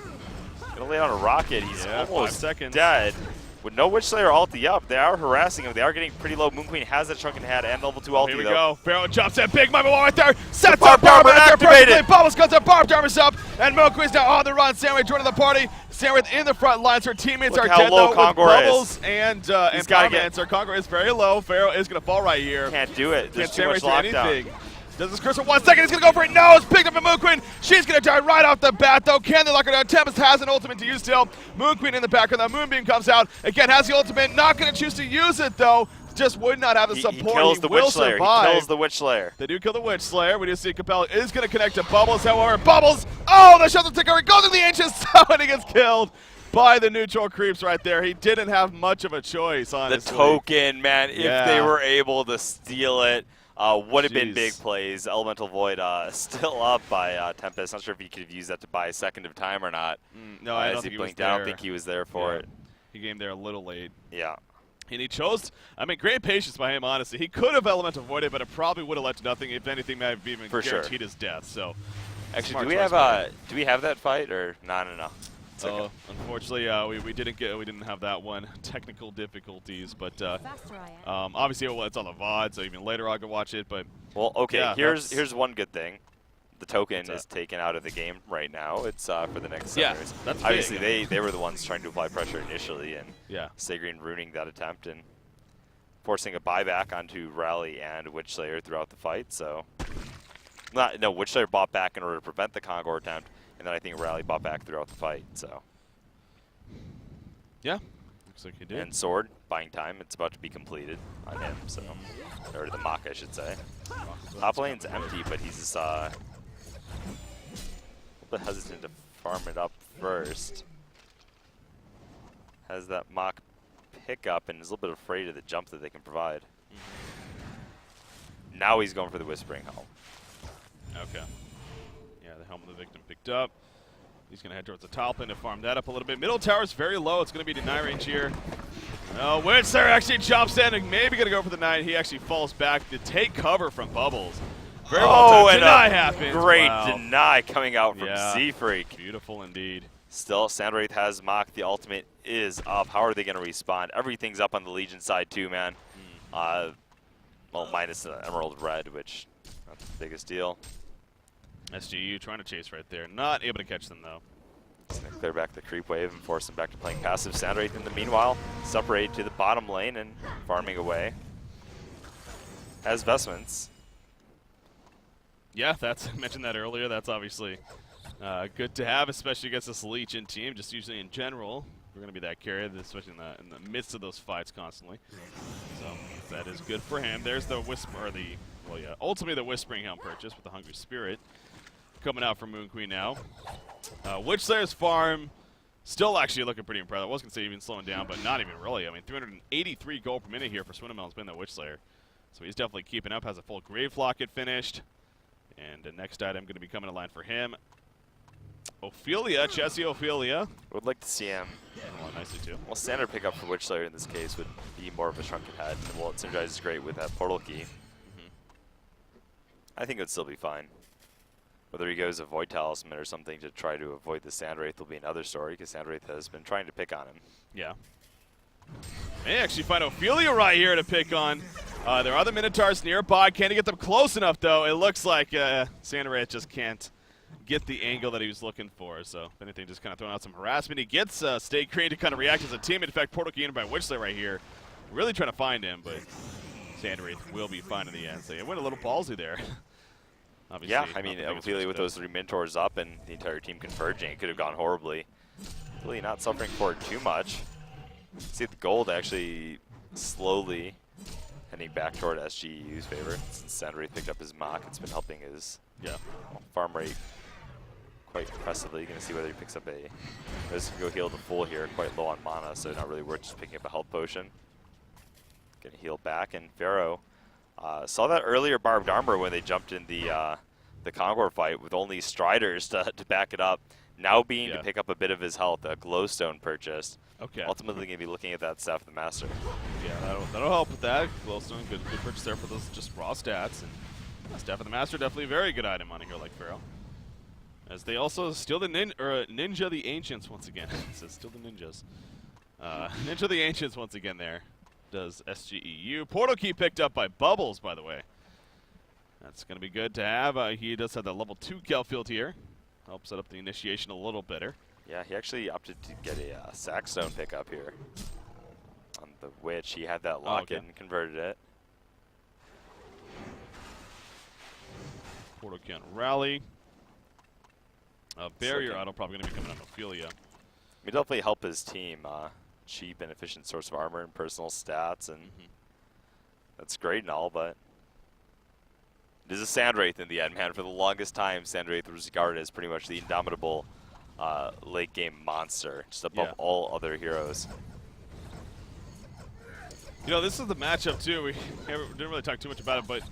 [SPEAKER 2] going to lay on a rocket. He's almost dead. With no Witchslayer ulti up, they are harassing him. They are getting pretty low. Moon Queen has that Shrunken Head and level 2 ulti,
[SPEAKER 1] Here we go. Pharaoh jumps in. Big mummy wall right there. Sets
[SPEAKER 2] up
[SPEAKER 1] Barbara
[SPEAKER 2] activated.
[SPEAKER 1] Bubbles comes up. Barbed Armor's up. And Moon Queen's now on the run. Sandwraith joining the party. Sandwraith in the front lines. Her teammates are dead, though, with Bubbles and Comments. Our Conga is very low. Pharaoh is going to fall right here.
[SPEAKER 2] Can't do it. There's
[SPEAKER 1] too much
[SPEAKER 2] lockdown.
[SPEAKER 1] Anything. Does this curse for 1 second? He's going to go for it. No, it's picked up by Moon Queen. She's going to die right off the bat, though. Can they lock her down? Tempest has an ultimate to use still. Moon Queen in the background. The Moonbeam comes out. Again, has the ultimate. Not going to choose to use it, though. Just would not have the support.
[SPEAKER 2] He kills the Witch Slayer. He kills the Witch Slayer.
[SPEAKER 1] They do kill the Witch Slayer. We do see Capella is going to connect to Bubbles. However, Bubbles, oh, the shuttle ticker goes in the Ancients, and he gets killed by the neutral creeps right there. He didn't have much of a choice, honestly.
[SPEAKER 2] The token, man, if they were able to steal it, would have been big plays. Elemental Void still up by Tempest. Not sure if he could have used that to buy a second of time or not.
[SPEAKER 1] No, I don't think he was there.
[SPEAKER 2] I don't think he was there for it.
[SPEAKER 1] He came there a little late.
[SPEAKER 2] Yeah.
[SPEAKER 1] And he chose, I mean, great patience by him, honestly. He could have Elemental Voided, but it probably would have led to nothing. If anything, might have even guaranteed his death. So,
[SPEAKER 2] actually, do we have that fight or no?
[SPEAKER 1] Okay. Unfortunately, we didn't have that one. Technical difficulties, but obviously it's on the VOD, so even later I can watch it. But
[SPEAKER 2] well, okay. Yeah, here's one good thing. The token is taken out of the game right now. It's for the next series.
[SPEAKER 1] That's
[SPEAKER 2] obviously
[SPEAKER 1] big.
[SPEAKER 2] they were the ones trying to apply pressure initially, and Stay Green ruining that attempt and forcing a buyback onto Rally and Witch Slayer throughout the fight. So, Witch Slayer bought back in order to prevent the Conquer attempt, and then I think Rally bought back throughout the fight. So,
[SPEAKER 1] yeah, looks like he did.
[SPEAKER 2] And Sword buying time. It's about to be completed on him. So, or the Mach, I should say. Top lane's empty, but he's a bit hesitant to farm it up first. Has that Mach pickup and is a little bit afraid of the jump that they can provide. Now he's going for the Whispering Helm.
[SPEAKER 1] Okay. Yeah, the Helm of the Victim picked up. He's going to head towards the top lane to farm that up a little bit. Middle tower's very low. It's going to be deny range here. Oh, Witch Slayer actually jumps in and maybe going to go for the 9. He actually falls back to take cover from Bubbles. Very well done. Deny happens.
[SPEAKER 2] Great deny coming out from Z-Freak.
[SPEAKER 1] Beautiful indeed.
[SPEAKER 2] Still, Sandwraith has Mach. The ultimate is up. How are they going to respond? Everything's up on the Legion side too, man. Well, minus the Emerald Red, which not the biggest deal.
[SPEAKER 1] SGEU trying to chase right there. Not able to catch them, though.
[SPEAKER 2] Just going to clear back the creep wave and force them back to playing passive. Sandwraith in the meanwhile, separated to the bottom lane and farming away. Has Vestments.
[SPEAKER 1] Yeah, I mentioned that earlier. That's obviously good to have, especially against this Legion team. Just usually in general, we're going to be that carrier, especially in the midst of those fights constantly. So that is good for him. There's the ultimately the Whispering Helm purchase with the Hungry Spirit coming out from Moon Queen now. Witch Slayer's farm still actually looking pretty impressive. I was going to say even slowing down, but not even really. I mean, 383 gold per minute here for Swinnamel's been the Witch Slayer. So he's definitely keeping up, has a full Grave Locket finished. And the next item going to be coming to line for him. Ophelia, Chessie Ophelia.
[SPEAKER 2] Would like to see him.
[SPEAKER 1] Oh, nicely too.
[SPEAKER 2] Well, standard pickup for Witch Slayer in this case would be more of a shrunken head. Well, it synergizes great with that portal key. I think it would still be fine. Whether he goes a Void Talisman or something to try to avoid the Sandwraith will be another story, because Sandwraith has been trying to pick on him.
[SPEAKER 1] Yeah. May actually find Ophelia right here to pick on. There are other Minotaurs nearby. Can he get them close enough, though? It looks like Sandwraith just can't get the angle that he was looking for. So, if anything, just kind of throwing out some harassment. He gets Stay Green to kind of react as a team. In fact, Portal Key in by Witch Slayer right here. Really trying to find him, but Sandwraith will be fine in the end. So, it went a little ballsy there. Obviously,
[SPEAKER 2] yeah, I mean, Ophelia with those 3 Minotaurs up and the entire team converging, it could have gone horribly. Really not suffering for it too much. See the gold actually slowly heading back toward SGEU's favor. Since Sandwraith picked up his Mach, it's been helping his farm rate quite impressively. You're going to see whether he picks up a... There's go heal the full here, quite low on mana, so not really worth just picking up a health potion. Going to heal back, and Pharaoh saw that earlier barbed armor when they jumped in the Conquer fight with only Striders to back it up. Now being to pick up a bit of his health, a Glowstone purchase.
[SPEAKER 1] Okay.
[SPEAKER 2] Ultimately going to be looking at that Staff of the Master.
[SPEAKER 1] Yeah, that'll help with that. Glowstone, good purchase there for those just raw stats. And Staff of the Master, definitely a very good item on a hero like Pharaoh. As they also steal the Ninja the Ancients once again. It says steal the Ninjas. Ninja the Ancients once again there. Does SGEU. Portal Key picked up by Bubbles, by the way. That's going to be good to have. He does have that level 2 Gelfield here. Helps set up the initiation a little better.
[SPEAKER 2] Yeah, he actually opted to get a Sackstone pickup here. On the Witch, he had that lock-in and converted it.
[SPEAKER 1] Portal can't rally. Barrier
[SPEAKER 2] Second.
[SPEAKER 1] Idol probably going to be coming on Ophelia.
[SPEAKER 2] It definitely help his team. Cheap and efficient source of armor and personal stats, and that's great and all, but it is a Sandwraith in the end, man. For the longest time, Sandwraith was regarded as pretty much the indomitable late game monster, just above all other heroes.
[SPEAKER 1] You know, this is the matchup too. We didn't really talk too much about it, but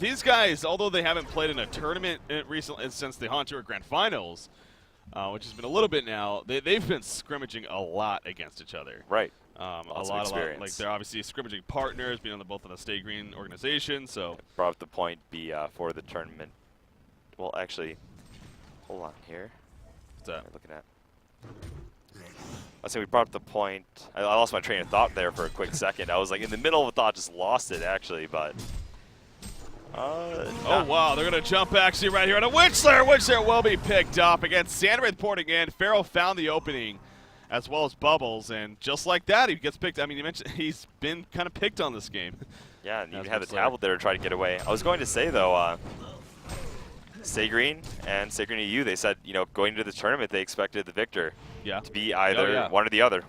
[SPEAKER 1] these guys, although they haven't played in a tournament recently since the Hontour Grand Finals, which has been a little bit now, they've been scrimmaging a lot against each other.
[SPEAKER 2] Right.
[SPEAKER 1] A lot. Like they're obviously scrimmaging partners, being on both on the Stay Green organization. So
[SPEAKER 2] brought up the point for the tournament. Well, actually, hold on here.
[SPEAKER 1] What's that?
[SPEAKER 2] What am I looking at? I say we brought up the point. I lost my train of thought there for a quick second. I was like in the middle of a thought, just lost it actually, but.
[SPEAKER 1] Oh wow, they're gonna jump actually right here on a Witchslayer. Witchslayer will be picked up. Again, Sandwraith porting in. Pharaoh found the opening, as well as Bubbles, and just like that, he gets picked. I mean, you mentioned he's been kind of picked on this game.
[SPEAKER 2] Yeah, and you have the tablet there to try to get away. I was going to say though, Stay Green and Stay Green EU, they said, you know, going into the tournament, they expected the victor to be either one or the other.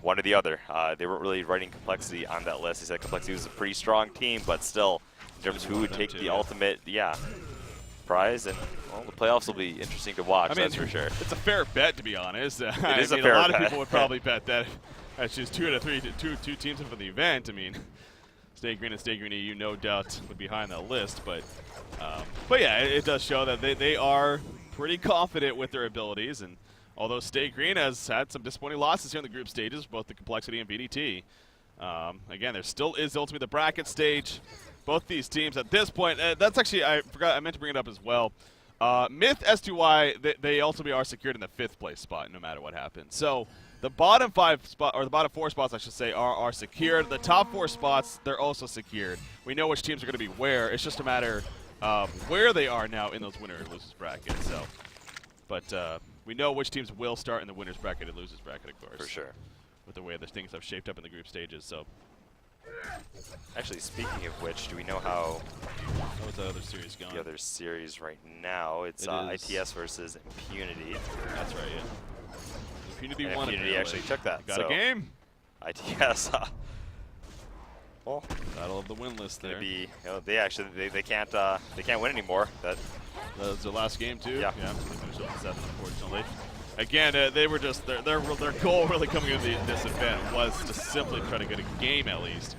[SPEAKER 2] They weren't really writing Complexity on that list. They said Complexity was a pretty strong team, but still, in terms of who would take the ultimate, prize, and well, the playoffs will be interesting to watch. I mean, that's for sure.
[SPEAKER 1] It's a fair bet, to be honest.
[SPEAKER 2] It is a fair
[SPEAKER 1] lot
[SPEAKER 2] bet.
[SPEAKER 1] of people would probably bet that. That's just two teams in for the event. I mean, Stay Green and Stay Green EU, no doubt, would be high on that list, but yeah, it does show that they are pretty confident with their abilities, and although Stay Green has had some disappointing losses here in the group stages, both the Complexity and VDT, again, there still is ultimately the bracket stage. Both these teams at this point, that's actually, I meant to bring it up as well. Myth, S2Y, they ultimately are secured in the 5th place spot no matter what happens. So the bottom 5 spot, or the bottom 4 spots, I should say, are secured. The top 4 spots, they're also secured. We know which teams are going to be where. It's just a matter of where they are now in those winner and losers brackets. So, but we know which teams will start in the winners bracket and losers bracket, of course.
[SPEAKER 2] For sure.
[SPEAKER 1] With the way the things have shaped up in the group stages. So.
[SPEAKER 2] Actually, speaking of which, do we know how
[SPEAKER 1] was the other series going?
[SPEAKER 2] The other series right now, it's ITS versus Impunity.
[SPEAKER 1] That's right, yeah. Impunity won.
[SPEAKER 2] Impunity actually took that.
[SPEAKER 1] Got a game.
[SPEAKER 2] ITS. Well,
[SPEAKER 1] battle of the win list there.
[SPEAKER 2] Maybe, you know, they can't win anymore. That
[SPEAKER 1] was their last game too.
[SPEAKER 2] Yeah.
[SPEAKER 1] They finished up 7, unfortunately. Again, they were just their goal really coming into this event was to simply try to get a game at least.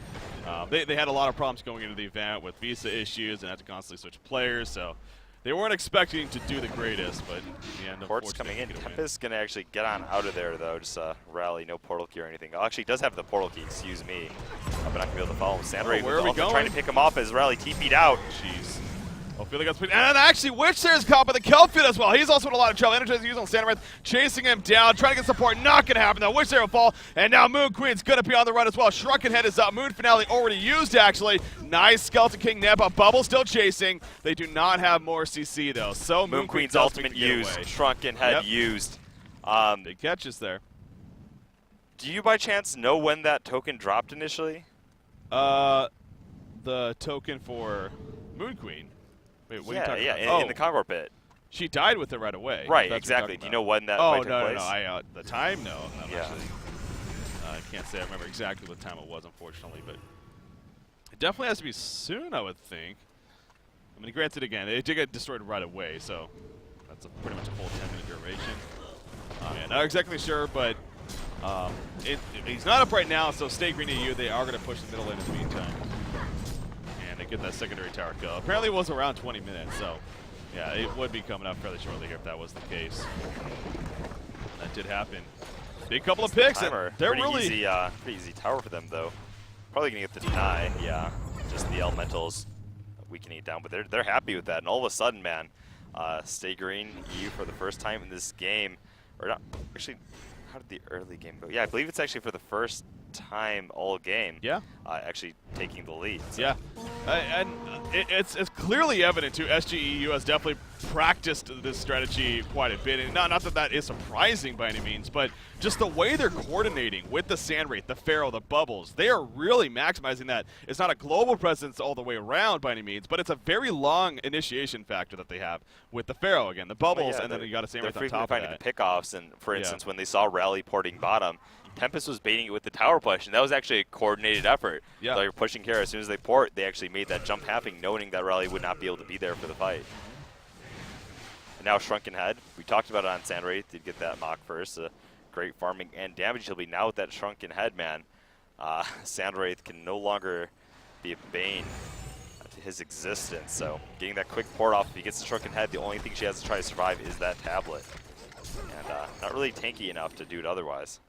[SPEAKER 1] They had a lot of problems going into the event with visa issues and had to constantly switch players, so they weren't expecting to do the greatest. But in the end,
[SPEAKER 2] Port's coming in. Tempest's gonna actually get on out of there though. Just rally, no portal key or anything. Oh, actually, he does have the portal key. Excuse me, but not gonna be able to follow him. Sandwraith
[SPEAKER 1] where are we going?
[SPEAKER 2] Trying to pick him off as Rally TP'd out.
[SPEAKER 1] Jeez. Ophelia got split. And actually, Witchslayer's caught by the Kelphield as well. He's also in a lot of trouble. Energizing use on Sandwraith, chasing him down, trying to get support. Not going to happen, though. Witchslayer will fall, and now Moon Queen's going to be on the run as well. Shrunken Head is up. Moon Finale already used, actually. Nice Skeleton King Nebba. Bubble still chasing. They do not have more CC, though. So
[SPEAKER 2] Moon Queen's ultimate used. Shrunken Head used.
[SPEAKER 1] Big catches there.
[SPEAKER 2] Do you by chance know when that token dropped initially?
[SPEAKER 1] The token for Moon Queen. Wait, what are you talking about?
[SPEAKER 2] In the Concord pit.
[SPEAKER 1] She died with it right away.
[SPEAKER 2] Right, exactly. Do you know when that fight took place?
[SPEAKER 1] No. The time, no. Actually, I can't say I remember exactly what time it was, unfortunately, but it definitely has to be soon, I would think. I mean, granted, again, it did get destroyed right away, so that's pretty much a full 10-minute duration. Not exactly sure, but he's not up right now, so Stay Green EU, they are going to push the middle lane in the meantime. To get that secondary tower kill. Apparently it was around 20 minutes, so yeah, it would be coming up fairly shortly here if that was the case. That did happen. Big couple of picks, and they're really
[SPEAKER 2] pretty easy tower for them though. Probably gonna get the deny, just the elementals weakening it down, but they're happy with that. And all of a sudden, man, Stay Green EU for the first time in this game, or not? Actually, how did the early game go? Yeah, I believe it's actually for the first time all game.
[SPEAKER 1] Yeah.
[SPEAKER 2] Actually taking the lead. So.
[SPEAKER 1] Yeah. And it's clearly evident, too. SGEU has definitely practiced this strategy quite a bit. And not that that is surprising by any means, but just the way they're coordinating with the Sand Wraith, the Pharaoh, the Bubbles, they are really maximizing that. It's not a global presence all the way around by any means, but it's a very long initiation factor that they have with the Pharaoh again, the Bubbles, and then you got a Sand Wraith on top of that.
[SPEAKER 2] They're finding the pickoffs, and for instance, when they saw Rally porting bottom, Tempest was baiting it with the tower push, and that was actually a coordinated effort.
[SPEAKER 1] Yeah.
[SPEAKER 2] So they were pushing Kara. As soon as they port, they actually made that jump halving, knowing that Rally would not be able to be there for the fight. And now Shrunken Head. We talked about it on Sand Wraith. Did get that mock first. Great farming and damage he'll be now with that Shrunken Head, man. Sand Wraith can no longer be a bane to his existence. So getting that quick port off, if he gets the Shrunken Head, the only thing she has to try to survive is that tablet. And not really tanky enough to do it otherwise.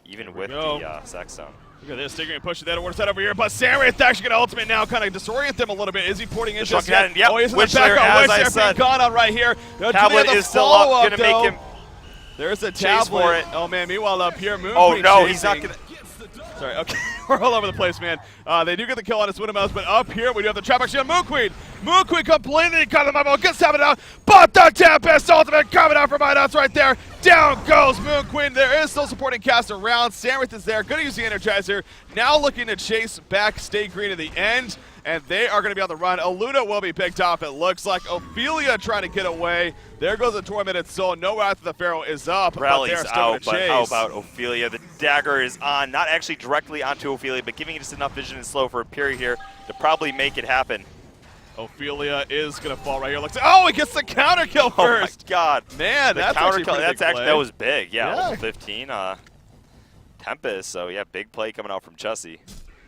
[SPEAKER 2] Even with the Sex Zone.
[SPEAKER 1] Look at this, Stigray pushing that order set over here, but Sand Wraith actually going to ultimate now, kind of disorient them a little bit. Is he porting into this yet?
[SPEAKER 2] Yep.
[SPEAKER 1] Oh, he's in the back on Witch gone on right here.
[SPEAKER 2] Tablet is still up, going to make him
[SPEAKER 1] There's a
[SPEAKER 2] chase for it.
[SPEAKER 1] Oh man, meanwhile up here, Moon
[SPEAKER 2] Oh
[SPEAKER 1] Queen
[SPEAKER 2] no,
[SPEAKER 1] chasing.
[SPEAKER 2] he's not going to.
[SPEAKER 1] Sorry, okay, we're all over the place, man. They do get the kill on his Widow Mouse, but up here we do have the trap actually on Moon Queen. Moon Queen completely cut him up, gets tapped out, but the Tempest ultimate coming out for Midas right there. Down goes Moon Queen. There is still supporting cast around. Sand Wraith is there, going to use the Energizer. Now looking to chase back Stay Green at the end, and they are going to be on the run. Aluna will be picked off, it looks like. Ophelia trying to get away. There goes the Tormented Soul. No after the Pharaoh is up.
[SPEAKER 2] Rally's out, but how about Ophelia? The dagger is on, not actually directly onto Ophelia, but giving it just enough vision and slow for a period here to probably make it happen.
[SPEAKER 1] Ophelia is going to fall right here. Looks, oh, he gets the counter kill first.
[SPEAKER 2] Oh my God.
[SPEAKER 1] Man,
[SPEAKER 2] the
[SPEAKER 1] that's
[SPEAKER 2] counter
[SPEAKER 1] actually
[SPEAKER 2] kill, that was big. Yeah,
[SPEAKER 1] Yeah.
[SPEAKER 2] 15. Tempest, so yeah, big play coming out from Chessie.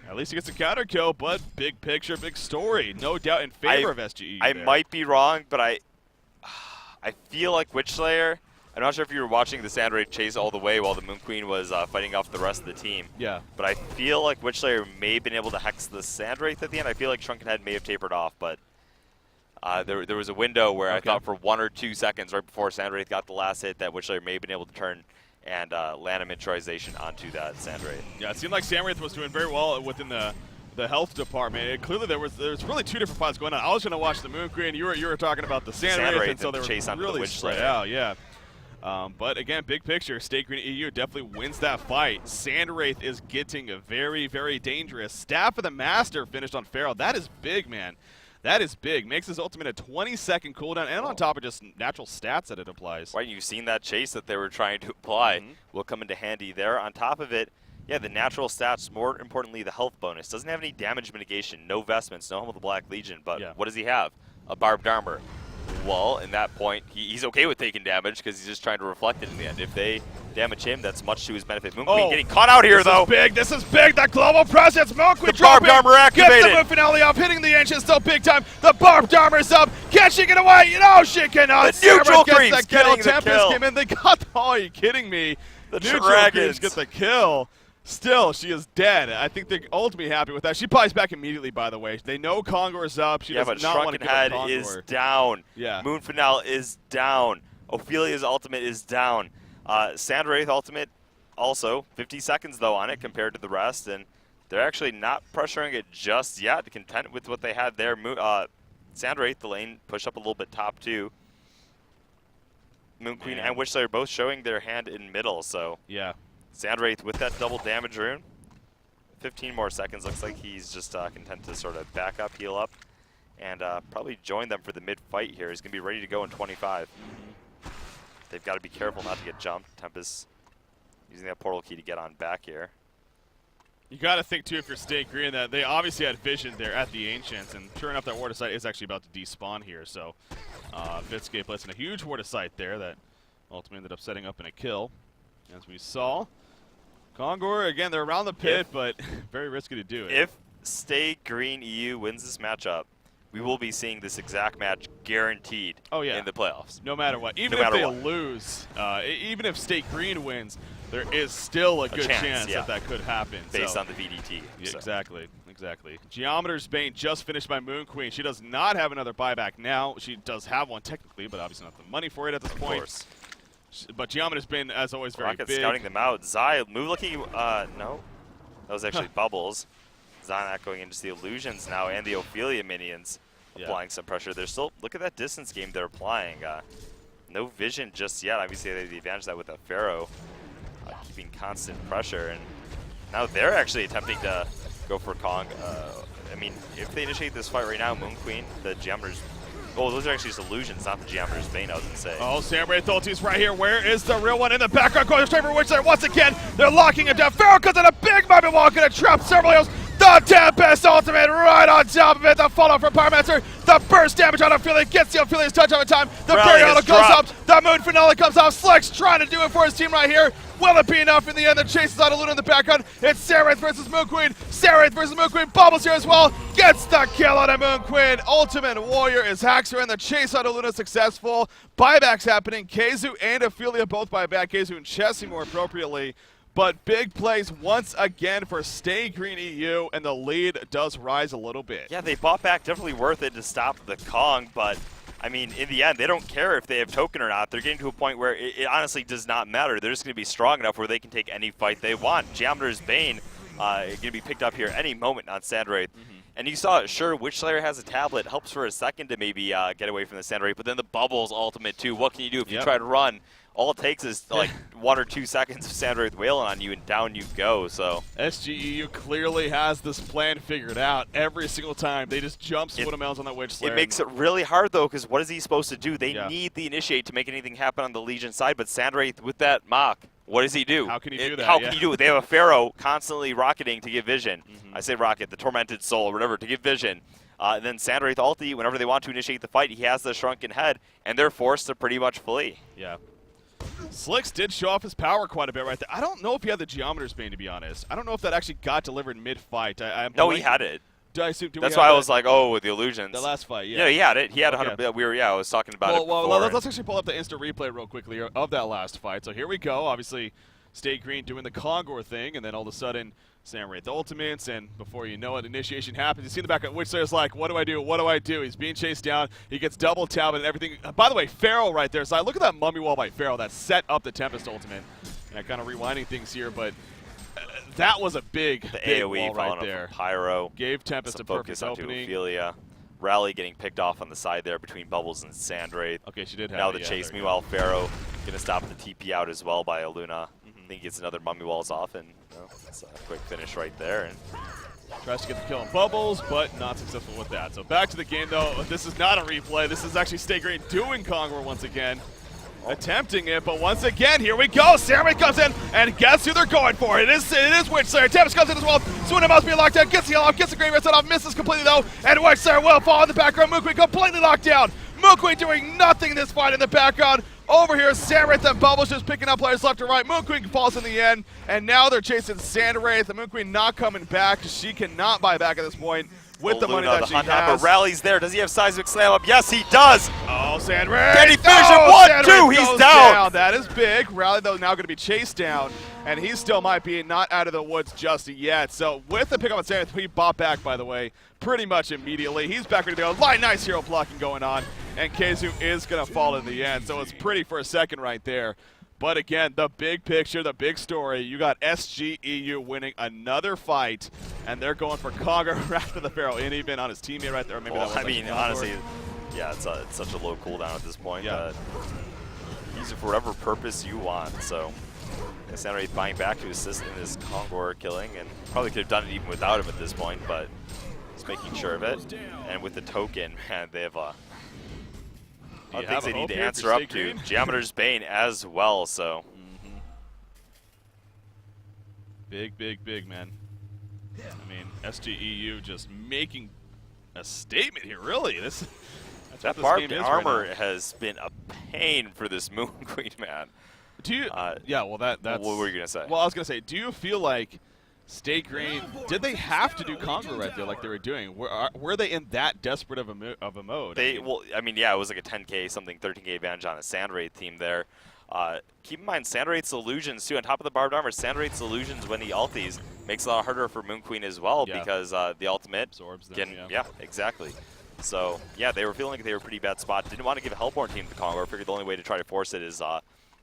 [SPEAKER 1] At least he gets a counter kill, but big picture, big story. No doubt in favor of SGE.
[SPEAKER 2] I might be wrong, but I feel like Witchslayer, I'm not sure if you were watching the Sand Wraith chase all the way while the Moon Queen was fighting off the rest of the team.
[SPEAKER 1] Yeah.
[SPEAKER 2] But I feel like Witchslayer may have been able to hex the Sand Wraith at the end. I feel like Shrunken Head may have tapered off, but there was a window where I thought for 1 or 2 seconds right before Sand Wraith got the last hit that Witchslayer may have been able to turn and land a miniaturization onto that Sand Wraith.
[SPEAKER 1] Yeah, it seemed like Sand Wraith was doing very well within the health department. Clearly there was really two different fights going on. I was going to watch the Moon Queen. You were talking about the Sand Wraith, and so they were really spread out. Yeah. But again, big picture, Stay Green EU definitely wins that fight. Sand Wraith is getting very, very dangerous. Staff of the Master finished on Pharaoh. That is big, man. That is big. Makes his ultimate a 20-second cooldown, and on top of just natural stats that it applies.
[SPEAKER 2] Right, you've seen that chase that they were trying to apply. Will come into handy there. On top of it, yeah, the natural stats, more importantly, the health bonus. Doesn't have any damage mitigation, no vestments, no Home of the Black Legion, but what does he have? A barbed armor. Well, in that point, he's okay with taking damage because he's just trying to reflect it in the end. If they damage him, that's much to his benefit. Moon Queen getting caught out here, though.
[SPEAKER 1] This is big. That global presence. Moon Queen
[SPEAKER 2] the barbed armor activated.
[SPEAKER 1] Gets the Moon Finale off, hitting the engine still big time. The barbed armor's up. Can she get away? You know she cannot.
[SPEAKER 2] The neutral creeps getting the
[SPEAKER 1] Tempest
[SPEAKER 2] kill.
[SPEAKER 1] Came in. They got oh, are you kidding me?
[SPEAKER 2] The
[SPEAKER 1] neutral creeps get the kill. Still, she is dead. I think they're ultimately happy with that. She pies back immediately, by the way. They know Kongor's up. She does not want to
[SPEAKER 2] Shrunken
[SPEAKER 1] give up Kongor.
[SPEAKER 2] Head is down.
[SPEAKER 1] Yeah.
[SPEAKER 2] Moon Finale is down. Ophelia's ultimate is down. Sand Wraith ultimate also 50 seconds though on it compared to the rest, and they're actually not pressuring it just yet. Content with what they had there. Sand Wraith, the lane push up a little bit top too. Moon Queen and Witchslayer both showing their hand in middle, so
[SPEAKER 1] yeah.
[SPEAKER 2] Sand Wraith with that double damage rune. 15 more seconds. Looks like he's just content to sort of back up, heal up, and probably join them for the mid-fight here. He's going to be ready to go in 25. They've got to be careful not to get jumped. Tempest using that portal key to get on back here.
[SPEAKER 1] You got to think, too, if you're Stay Green, that they obviously had vision there at the Ancients, and sure enough, that Ward of Sight is actually about to despawn here. So Vitscape lets in a huge Ward of Sight there that ultimately ended up setting up in a kill, as we saw. Kongor, again, they're around the pit, but very risky to do it.
[SPEAKER 2] If Stay Green EU wins this matchup, we will be seeing this exact match guaranteed in the playoffs.
[SPEAKER 1] No matter what. Even if they lose, even if Stay Green wins, there is still a good chance that could happen.
[SPEAKER 2] Based on the VDT.
[SPEAKER 1] Yeah, exactly. Geometer's Bane just finished by Moon Queen. She does not have another buyback now. She does have one technically, but obviously not the money for it at this point.
[SPEAKER 2] Of course.
[SPEAKER 1] But Geometer's been, as always, very
[SPEAKER 2] Rocket
[SPEAKER 1] big.
[SPEAKER 2] scouting them out. Zai, move looking, no. That was actually Bubbles. Zanak going into the Illusions now and the Ophelia minions applying some pressure. They're still, look at that distance game they're applying. No vision just yet. Obviously, they have the advantage of that with the Pharaoh keeping constant pressure. And now they're actually attempting to go for Kong. I mean, if they initiate this fight right now, Moon Queen, the Geometer's... Oh, those are actually just Illusions, not the Geometer's Bane, I was going to say.
[SPEAKER 1] Oh, Samurai ulti's right here. Where is the real one in the background? Going straight for Witchslayer once again. They're locking him down. Pharaoh comes in a big Mummy Wall, going to trap several heroes. The Tempest ultimate right on top of it. The follow from Pyromancer. The burst damage on Ophelia gets the Ophelia's touch of time. The Periodal goes up. The Moon Finale comes off. Slick's trying to do it for his team right here. Will it be enough in the end? The chase is out of Luna in the background. It's Sarath versus Moon Queen. Sarath versus Moon Queen. Bubbles here as well. Gets the kill on a Moon Queen. Ultimate Warrior is Haxer, and the chase out of Luna successful. Buybacks happening. Keizu and Ophelia both buy back. Keizu and Chessie more appropriately. But big plays once again for Stay Green EU, and the lead does rise a little bit.
[SPEAKER 2] Yeah, they bought back. Definitely worth it to stop the Kong, but I mean, in the end, they don't care if they have token or not. They're getting to a point where it honestly does not matter. They're just going to be strong enough where they can take any fight they want. Geometer's Bane going to be picked up here any moment on Sandwraith. And you saw it, sure, Witchslayer has a tablet. Helps for a second to maybe get away from the Sandwraith, but then the Bubbles ultimate too. What can you do if you try to run? All it takes is like 1 or 2 seconds of Sandwraith wailing on you, and down you go. So
[SPEAKER 1] SGEU clearly has this plan figured out every single time. They just jump Swoonamelons on that Witchslayer.
[SPEAKER 2] It makes it really hard, though, because what is he supposed to do? They need the Initiate to make anything happen on the Legion side, but Sandwraith, with that Mach, what does he do?
[SPEAKER 1] How can he do that?
[SPEAKER 2] How can you do it? They have a Pharaoh constantly rocketing to give vision. I say rocket, the Tormented Soul, or whatever, to give vision. And then Sandwraith ulti, whenever they want to initiate the fight, he has the Shrunken Head, and they're forced to pretty much flee.
[SPEAKER 1] Yeah. Slicks did show off his power quite a bit right there. I don't know if he had the Geometer's Bane, to be honest. I don't know if that actually got delivered mid-fight.
[SPEAKER 2] No, he had it.
[SPEAKER 1] That's
[SPEAKER 2] why I was like, oh, with the Illusions.
[SPEAKER 1] The last fight, yeah.
[SPEAKER 2] Yeah, he had it. He had 100. I was talking about it before.
[SPEAKER 1] Well, let's actually pull up the instant replay real quickly of that last fight. So here we go. Obviously, Stay Green doing the Kongor thing, and then all of a sudden, Sandwraith ultimates, and before you know it, initiation happens. You see in the back of Witchslayer's like, what do I do? What do I do? He's being chased down. He gets double tabbed and everything. By the way, Pharaoh right there. So I look at that Mummy Wall by Pharaoh that set up the Tempest ultimate. And kind of rewinding things here, but that was a big
[SPEAKER 2] AoE
[SPEAKER 1] wall right there.
[SPEAKER 2] Pyro.
[SPEAKER 1] Gave Tempest a perfect opening.
[SPEAKER 2] Ophelia. Rally getting picked off on the side there between Bubbles and Sandwraith.
[SPEAKER 1] Okay, she did have
[SPEAKER 2] now the chase. Meanwhile, Pharaoh going to stop the TP out as well by Aluna. I think he gets another Mummy Walls off, and it's a quick finish right there. And
[SPEAKER 1] tries to get the kill on Bubbles, but not successful with that. So back to the game, though. This is not a replay. This is actually Stay Green doing Kongor once again. Attempting it, but once again, here we go. Sandwraith comes in, and guess who they're going for? It is Witchslayer. Tempest comes in as well. Suna must be locked down. Gets the heal off, gets the Great Reset off, misses completely though, and Witchslayer will fall in the background. Moon Queen completely locked down. Moon Queen doing nothing in this fight in the background. Over here, Sandwraith and Bubbles just picking up players left and right. Moon Queen falls in the end, and now they're chasing Sandwraith. The Moon Queen not coming back. She cannot buy back at this point with the money that she has.
[SPEAKER 2] Rallies there. Does he have Seismic Slam up? Yes, he does.
[SPEAKER 1] Oh, Sandwraith.
[SPEAKER 2] Can he finish it? 1-2. He's down.
[SPEAKER 1] That is big. Rally, though, now going to be chased down, and he still might be not out of the woods just yet. So with the pick up on Sandwraith, he bought back, by the way, pretty much immediately. He's back ready to go. Nice hero blocking going on, and Keizu is going to fall in the end. So it's pretty for a second right there. But again, the big picture, the big story, you got SGEU winning another fight, and they're going for Kongor after the Pharaoh, and even on his teammate right there. Maybe
[SPEAKER 2] well,
[SPEAKER 1] that was
[SPEAKER 2] I mean, honestly, yeah, it's such a low cooldown at this point. Yeah. Use it for whatever purpose you want. So Sandwraith buying back to assist in this Kongor killing, and probably could have done it even without him at this point, but just making sure of it. And with the token, man, they have things they need to answer up to. Geometer's Bane as well, so.
[SPEAKER 1] Big, man. I mean, SGEU just making a statement here, really.
[SPEAKER 2] That barbed armor has been a pain for this Moon Queen, man.
[SPEAKER 1] Do you? Yeah, well, that's.
[SPEAKER 2] What were you going to say?
[SPEAKER 1] Well, I was going to say, do you feel like Stay Green, did they have to do Kongor right there like they were doing? Were they in that desperate of a mode?
[SPEAKER 2] Well, I mean, yeah, it was like a 10K, something, 13K advantage on a Sandwraith team there. Keep in mind, Sandwraith's illusions, too, on top of the barbed armor, Sandwraith's illusions when he ulties makes it a lot harder for Moon Queen as well because the ultimate
[SPEAKER 1] absorbs them,
[SPEAKER 2] yeah, exactly. So, yeah, they were feeling like they were a pretty bad spot. Didn't want to give a Hellborn team the Kongor. Figured the only way to try to force it is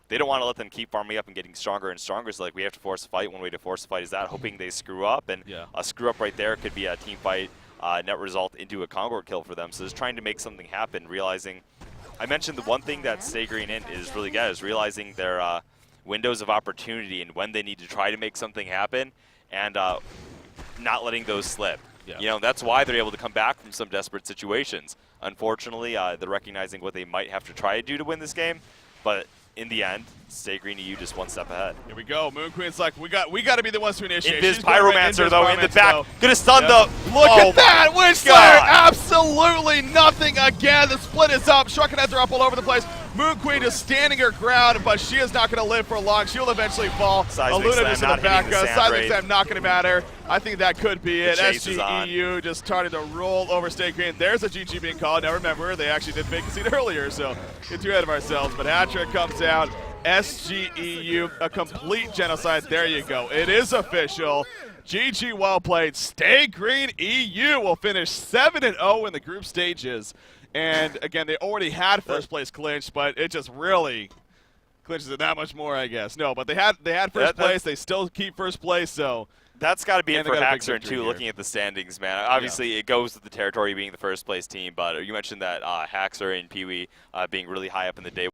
[SPEAKER 2] they don't want to let them keep farming up and getting stronger and stronger. So like we have to force a fight. One way to force a fight is that, hoping they screw up, and a screw up right there could be a team fight net result into a Concord kill for them. So just trying to make something happen, realizing. I mentioned the one thing that Stay Green Int is really good is realizing their windows of opportunity and when they need to try to make something happen, and not letting those slip. You know, that's why they're able to come back from some desperate situations. Unfortunately, they're recognizing what they might have to try to do to win this game, but in the end, Stay Green EU just one step ahead.
[SPEAKER 1] Here we go. Moon Queen's like, we got to be the ones to initiate.
[SPEAKER 2] Invis Pyromancer though in the back,
[SPEAKER 1] though.
[SPEAKER 2] gonna stun the.
[SPEAKER 1] Look at that! Windslayer,
[SPEAKER 2] God.
[SPEAKER 1] absolutely nothing again. The split is up. Shrunken are up all over the place. Moon Queen is standing her ground, but she is not going to live for long. She'll eventually fall.
[SPEAKER 2] Seismic
[SPEAKER 1] Aluna just in
[SPEAKER 2] Slam
[SPEAKER 1] the
[SPEAKER 2] not
[SPEAKER 1] back.
[SPEAKER 2] hitting the sand
[SPEAKER 1] Seismic
[SPEAKER 2] rate.
[SPEAKER 1] Slam not going to matter. I think that could be it.
[SPEAKER 2] chase is on.
[SPEAKER 1] SGEU just started to roll over Stay Green. There's a GG being called. Now remember, they actually did fake a seat earlier, so get too ahead of ourselves. But hat-trick comes out. SGEU, a complete genocide. There you go. It is official. GG, well played. Stay Green EU will finish 7-0 in the group stages. And again, they already had first place clinched, but it just really clinches it that much more, I guess. No, but they had first place. They still keep first place, so.
[SPEAKER 2] That's got to be it
[SPEAKER 1] And
[SPEAKER 2] for
[SPEAKER 1] they got a big
[SPEAKER 2] Haxer,
[SPEAKER 1] victory
[SPEAKER 2] too,
[SPEAKER 1] here.
[SPEAKER 2] looking at the standings, man. Obviously, it goes with the territory being the first place team, but you mentioned that Haxer and Pee-wee being really high up in the day